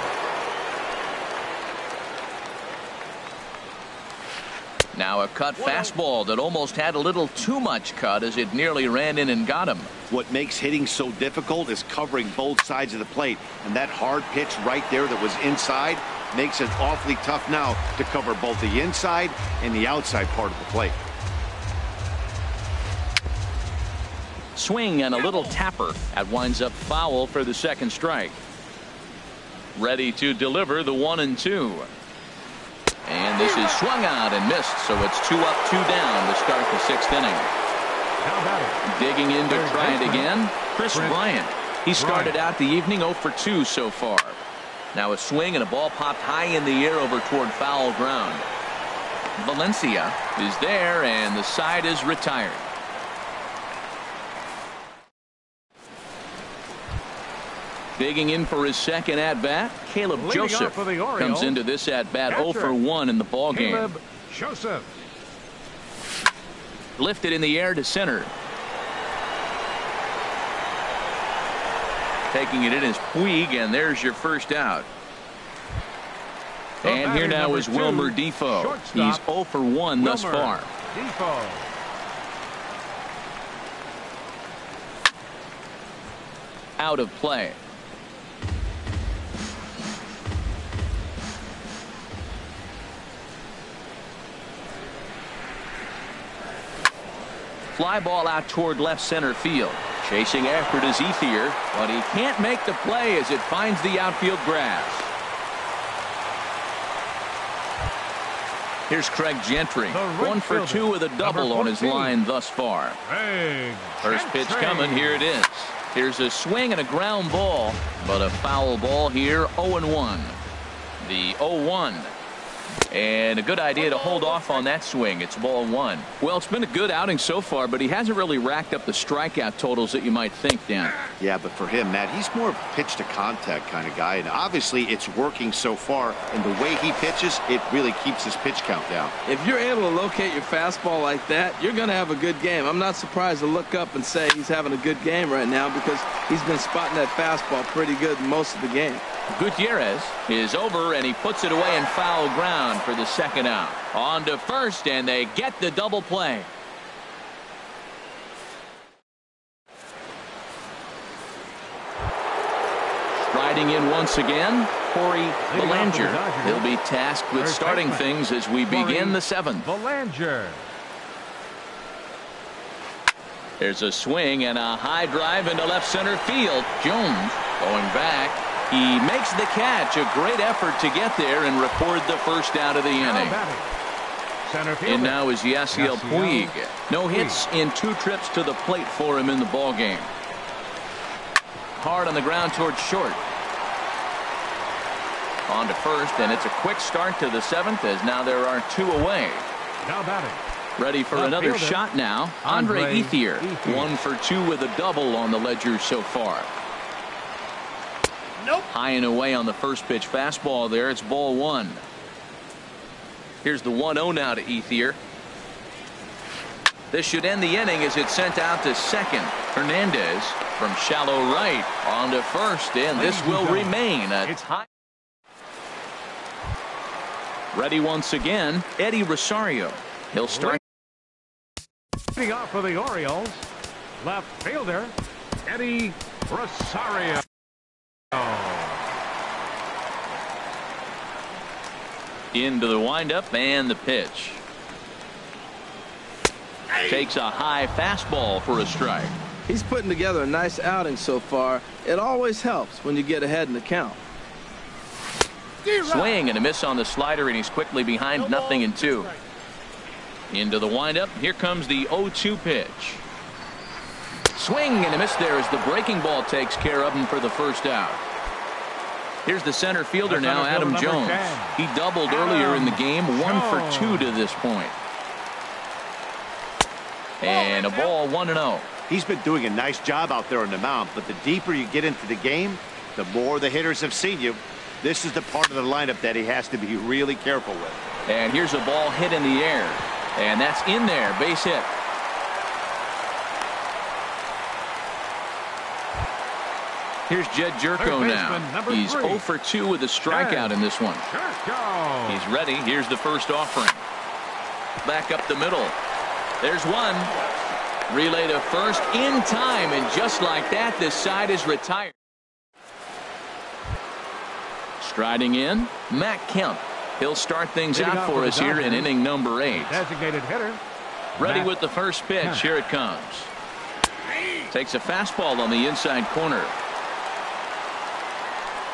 Now a cut fastball that almost had a little too much cut as it nearly ran in and got him. What makes hitting so difficult is covering both sides of the plate, and that hard pitch right there that was inside makes it awfully tough now to cover both the inside and the outside part of the plate. Swing and a little tapper. That winds up foul for the second strike. Ready to deliver the 1-2. And this is swung out and missed, so it's 2 up, 2 down to start the 6th inning. Digging in to try it again, Chris Bryant. He started out the evening 0 for 2 so far. Now a swing and a ball popped high in the air over toward foul ground. Valencia is there, and the side is retired. Digging in for his second at-bat, Caleb Joseph comes into this at-bat 0 for 1 in the ballgame. Caleb Joseph. Lifted in the air to center. Taking it in is Puig, and there's your first out. And here now is Wilmer Defoe. He's 0 for 1 thus far. Defoe. Out of play. Fly ball out toward left center field. Chasing after it is Ethier, but he can't make the play as it finds the outfield grass. Here's Craig Gentry. 1 for 2 with a double on his line thus far. First pitch coming. Here it is. Here's a swing and a ground ball, but a foul ball here. 0-1. The 0-1. And a good idea to hold off on that swing. It's ball 1. Well, it's been a good outing so far, but he hasn't really racked up the strikeout totals that you might think, Dan. Yeah, but for him, Matt, he's more pitch to contact kind of guy, and obviously it's working so far, and the way he pitches, it really keeps his pitch count down. If you're able to locate your fastball like that, you're going to have a good game. I'm not surprised to look up and say he's having a good game right now because he's been spotting that fastball pretty good most of the game. Gutierrez is over, and he puts it away in foul ground for the second out. On to first, and they get the double play. Striding in once again, Corey Belanger. He'll be tasked with starting things as we begin the 7th. Belanger. There's a swing and a high drive into left center field. Jones going back. He makes the catch. A great effort to get there and record the first out of the inning. And now is Yasiel Puig. No hits in 2 trips to the plate for him in the ballgame. Hard on the ground towards short. On to first, and it's a quick start to the 7th as now there are 2 away. Now batting. Ready for another shot now. Andre Ethier. 1 for 2 with a double on the ledger so far. High and away on the first pitch fastball there. It's ball 1. Here's the 1-0 now to Ethier. This should end the inning as it's sent out to second. Hernandez from shallow right on to first, and this will remain a tie. Ready once again, Eddie Rosario. He'll start. Leading off for the Orioles, left fielder Eddie Rosario. Into the windup and the pitch. Takes a high fastball for a strike. He's putting together a nice outing so far. It always helps when you get ahead in the count. Swing and a miss on the slider, and he's quickly behind 0-2. Into the windup. Here comes the 0-2 pitch. Swing and a miss there as the breaking ball takes care of him for the first out. Here's the center fielder now, Adam Jones. He doubled earlier in the game, 1 for 2 to this point. And a ball, 1-0. He's been doing a nice job out there on the mound, but the deeper you get into the game, the more the hitters have seen you. This is the part of the lineup that he has to be really careful with. And here's a ball hit in the air. And that's in there, base hit. Here's Jed Jerko now. He's 0 for 2 with a strikeout in this one. He's ready. Here's the first offering. Back up the middle. There's one. Relay to first in time, and just like that, this side is retired. Striding in, Matt Kemp. He'll start things out for us here in inning number 8. Designated hitter. Ready with the first pitch. Here it comes. Takes a fastball on the inside corner.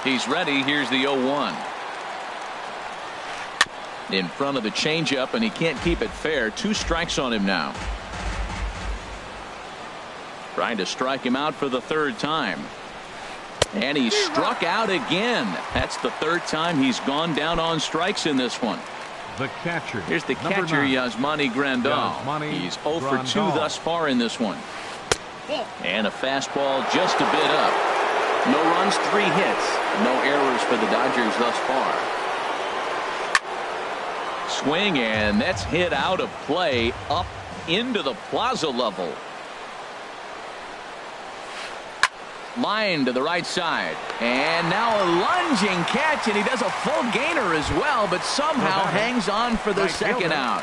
He's ready. Here's the 0-1. In front of the changeup, and he can't keep it fair. 2 strikes on him now. Trying to strike him out for the 3rd time. And he struck out again. That's the 3rd time he's gone down on strikes in this one. The catcher. Here's the catcher, Yasmani Grandal. He's 0 for 2 thus far in this one. And a fastball just a bit up. No runs, 3 hits. No errors for the Dodgers thus far. Swing, and that's hit out of play up into the plaza level. Line to the right side, and now a lunging catch, and he does a full gainer as well, but somehow hangs on for the second out.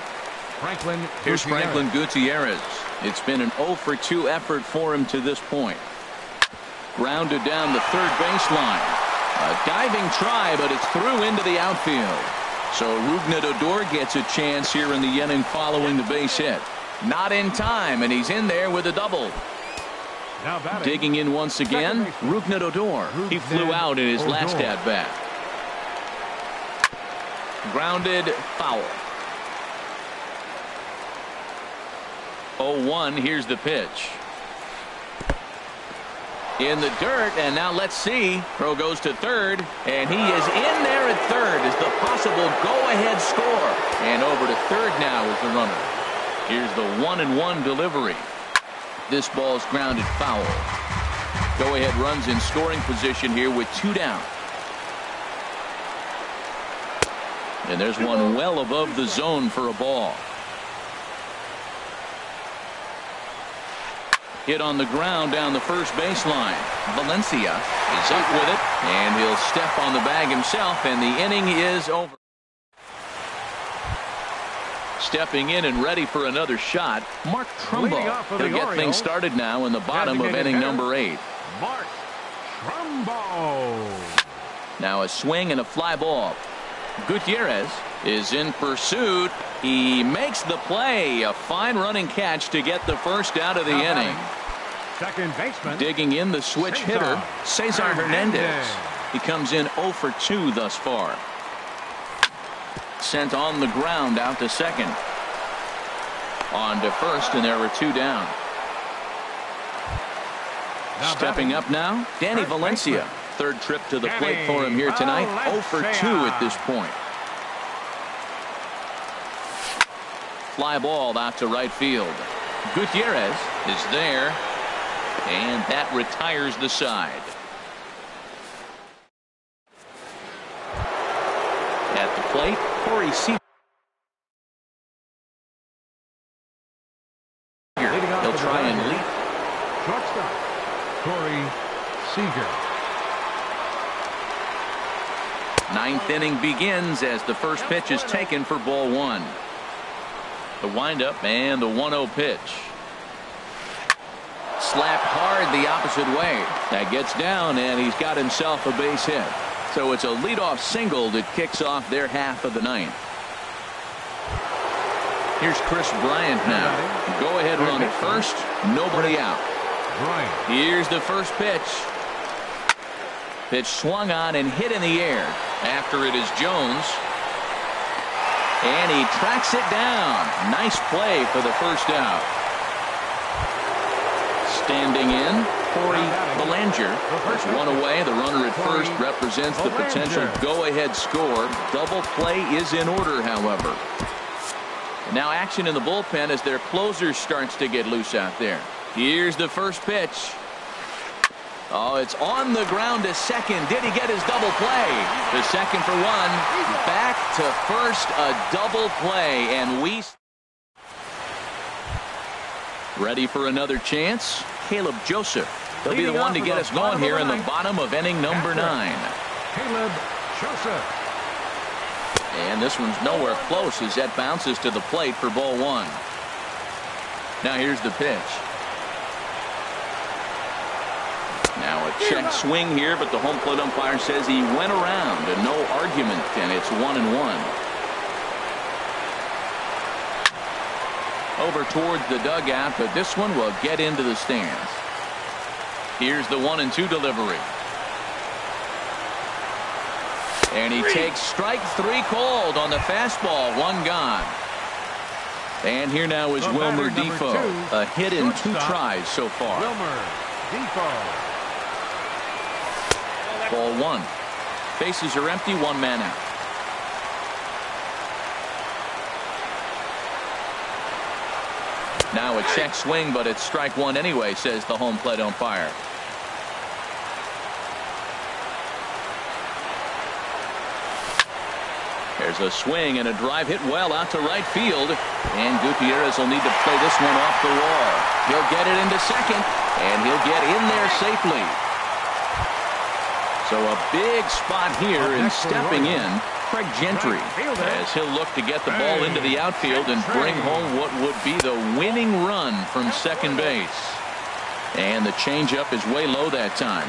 Here's Franklin Gutierrez. It's been an 0 for 2 effort for him to this point. Grounded down the third baseline. A diving try, but it's through into the outfield. So Rougned Odor gets a chance here in the inning following the base hit. Not in time, and he's in there with a double. Digging in once again, Rougned Odor. He flew out in his last at-bat. Grounded foul. 0-1. Here's the pitch. In the dirt, and now let's see. Throw goes to third, and he is in there at third as the possible go-ahead score. And over to third now is the runner. Here's the 1-1 delivery. This ball's grounded foul. Go-ahead runs in scoring position here with 2 down. And there's one well above the zone for a ball. Hit on the ground down the first baseline. Valencia is up with it, and he'll step on the bag himself, and the inning is over. Stepping in and ready for another shot, Mark Trumbo. He'll get things started now in the bottom of inning number 8. Mark Trumbo. Now a swing and a fly ball. Gutierrez is in pursuit. He makes the play. A fine running catch to get the first out of the inning. Second baseman. Digging in the switch hitter, Cesar Hernandez. He comes in 0 for 2 thus far. Sent on the ground out to second. On to first, and there were 2 down. Stepping up now, Danny Valencia. Third trip to the plate for him here tonight. 0 for 2 at this point. Fly ball out to right field. Gutierrez is there, and that retires the side. At the plate, Corey Seager. He'll try and lead. Shortstop, Corey Seager. 9th inning begins as the first pitch is taken for ball 1. The windup and the 1-0 pitch. Slapped hard the opposite way. That gets down, and he's got himself a base hit. So it's a leadoff single that kicks off their half of the 9th. Here's Chris Bryant now. Go ahead run at first. Nobody out. Here's the first pitch. Pitch swung on and hit in the air. After it is Jones. And he tracks it down. Nice play for the first out. Standing in, Corey Belanger. There's one away. The runner at first represents the potential go-ahead score. Double play is in order, however. And now action in the bullpen as their closer starts to get loose out there. Here's the first pitch. Oh, it's on the ground to second. Did he get his double play? The second for 1. Back to first, a double play, and we ready for another chance. Caleb Joseph. He'll be the one to get us going here in the bottom of inning number 9. Caleb Joseph. And this one's nowhere close as that bounces to the plate for ball one. Now here's the pitch. Now a check swing here, but the home plate umpire says he went around and no argument, and it's 1-1. Over towards the dugout, but this one will get into the stands. Here's the 1-2 delivery. And he takes strike three called on the fastball. One gone. And here now is Wilmer Defoe. A hit in 2 tries so far. Wilmer Defoe. Ball one. Bases are empty. 1 man out. Now a check swing, but it's strike one anyway, says the home plate umpire. There's a swing and a drive hit well out to right field. And Gutierrez will need to play this one off the wall. He'll get it into second, and he'll get in there safely. So a big spot here, and stepping in, Craig Gentry, as he'll look to get the ball into the outfield and bring home what would be the winning run from second base. And the changeup is way low that time.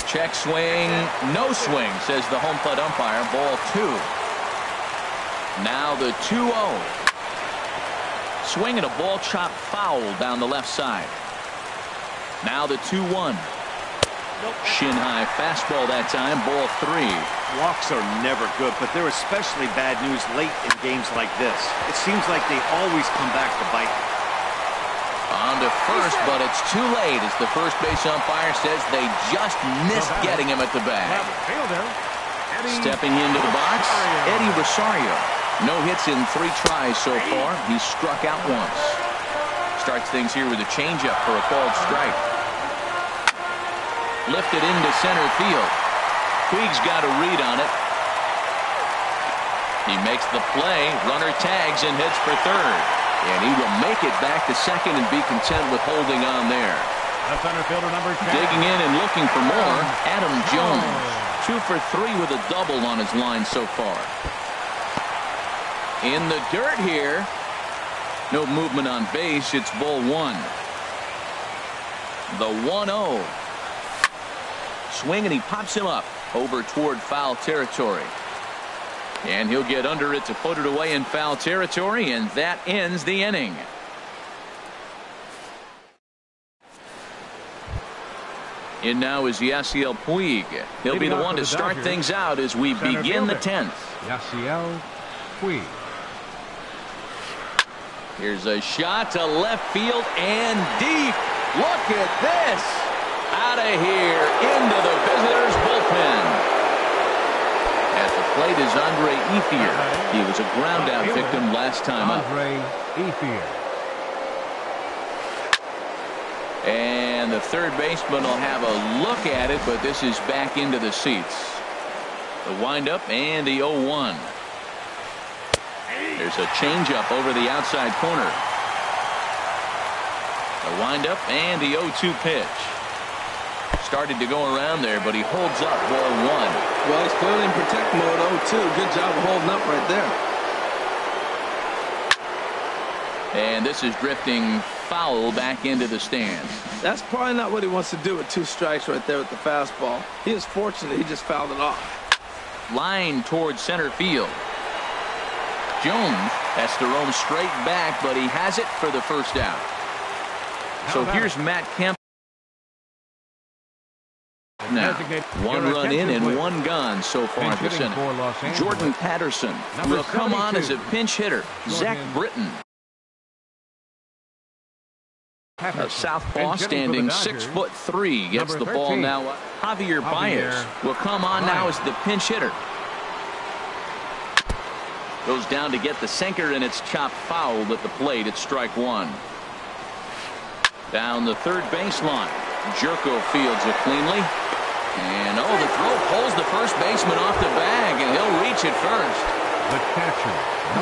Check swing, no swing, says the home plate umpire. Ball 2. Now the 2-0. Swing and a ball chopped foul down the left side. Now the 2-1. Shin high fastball that time. Ball 3. Walks are never good, but they're especially bad news late in games like this. It seems like they always come back to bite. On to first, but it's too late as the first base umpire says they just missed getting him at the bag. Stepping into the box, Eddie Rosario. No hits in 3 tries so far. He's struck out once. Starts things here with a changeup for a called strike. Lifted into center field. Puig's got a read on it. He makes the play. Runner tags and heads for third. And he will make it back to second and be content with holding on there. Center fielder number 10. Digging in and looking for more, Adam Jones. 2 for 3 with a double on his line so far. In the dirt here. No movement on base. It's ball 1. The 1-0. Swing and he pops him up over toward foul territory. And he'll get under it to put it away in foul territory, and that ends the inning. In now is Yasiel Puig. He'll be the one to start things out as we begin the 10th. Yasiel Puig. Here's a shot to left field and deep. Look at this. Out of here into the visitors' bullpen. At the plate is Andre Ethier. He was a ground out victim last time up. Andre Ethier. And the third baseman will have a look at it, but this is back into the seats. The windup and the 0-1. There's a changeup over the outside corner. The windup and the 0-2 pitch. Started to go around there, but he holds up ball 1. Well, he's clearly in protect mode. 0-2. Good job of holding up right there. And this is drifting foul back into the stands. That's probably not what he wants to do with 2 strikes right there with the fastball. He is fortunate he just fouled it off. Line towards center field. Jones has to roam straight back, but he has it for the first out. So here's Matt Kemp. Now, 1 run in and 1 gone so far this inning. Jordan Patterson will come on as a pinch hitter. Zach Britton, a southpaw standing 6'3", gets the ball now. Javier Baez will come on now as the pinch hitter. Goes down to get the sinker, and it's chopped foul at the plate. It's strike 1. Down the third baseline. Jerko fields it cleanly. And the throw pulls the first baseman off the bag, and he'll reach it first. The catcher.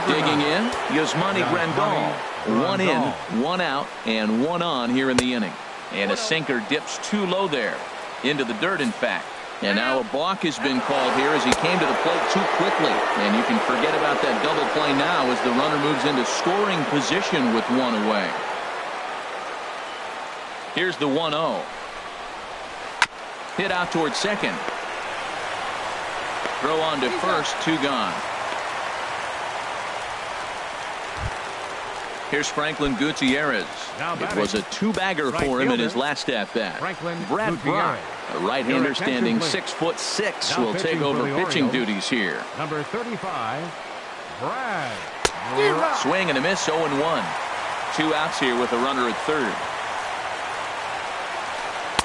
Digging in, Yasmani Grandal. 1 in, 1 out, and 1 on here in the inning. And a sinker dips too low there. Into the dirt, in fact. And now a balk has been called here as he came to the plate too quickly. And you can forget about that double play now as the runner moves into scoring position with one away. Here's the 1-0. Hit out towards second. Throw on to first, 2 gone. Here's Franklin Gutierrez. It was a 2-bagger for him in his last at-bat. Brad Brock, a right-hander standing 6'6", will take over pitching duties here. Number 35, Brad. Swing and a miss, 0-1. 2 outs here with a runner at third.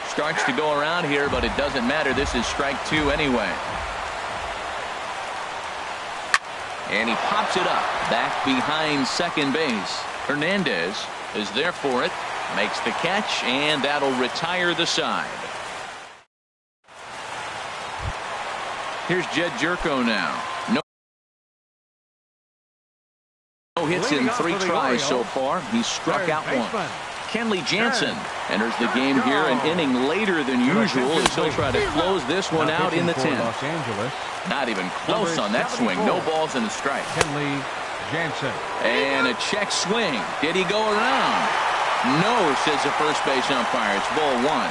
Starts to go around here, but it doesn't matter. This is strike 2 anyway. And he pops it up back behind second base. Hernandez is there for it, makes the catch, and that'll retire the side. Here's Jed Jerko now. No hits in 3 tries so far. He's struck out once. Kenley Jansen enters the game here an inning later than usual as he'll try to close this one out in the 10th. Not even close on that swing. No balls and a strike. Kenley Jansen. And a check swing. Did he go around? No, says the first base umpire. It's ball 1.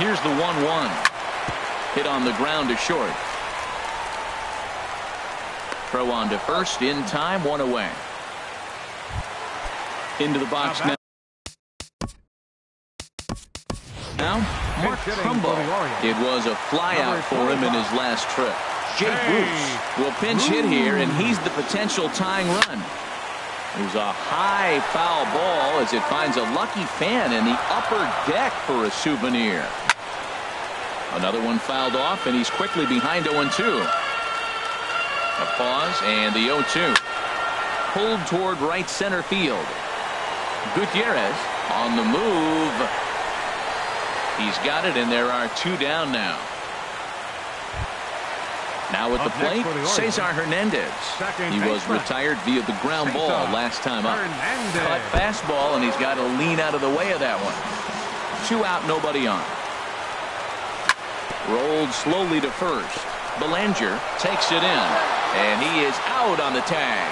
Here's the 1-1. Hit on the ground to short. Throw on to first in time, 1 away. Into the box now. Mark Trumbo. It was a flyout for him in his last trip. Jay Bruce will pinch hit here, and he's the potential tying run. It was a high foul ball as it finds a lucky fan in the upper deck for a souvenir. Another one fouled off, and he's quickly behind 0-2. A pause, and the 0-2. Pulled toward right center field. Gutierrez on the move. He's got it, and there are 2 down now. Now at the plate, Cesar Hernandez. He was retired via the ground ball last time up. Cut fastball, and he's got to lean out of the way of that one. 2 out, nobody on. Rolled slowly to first. Belanger takes it in, and he is out on the tag.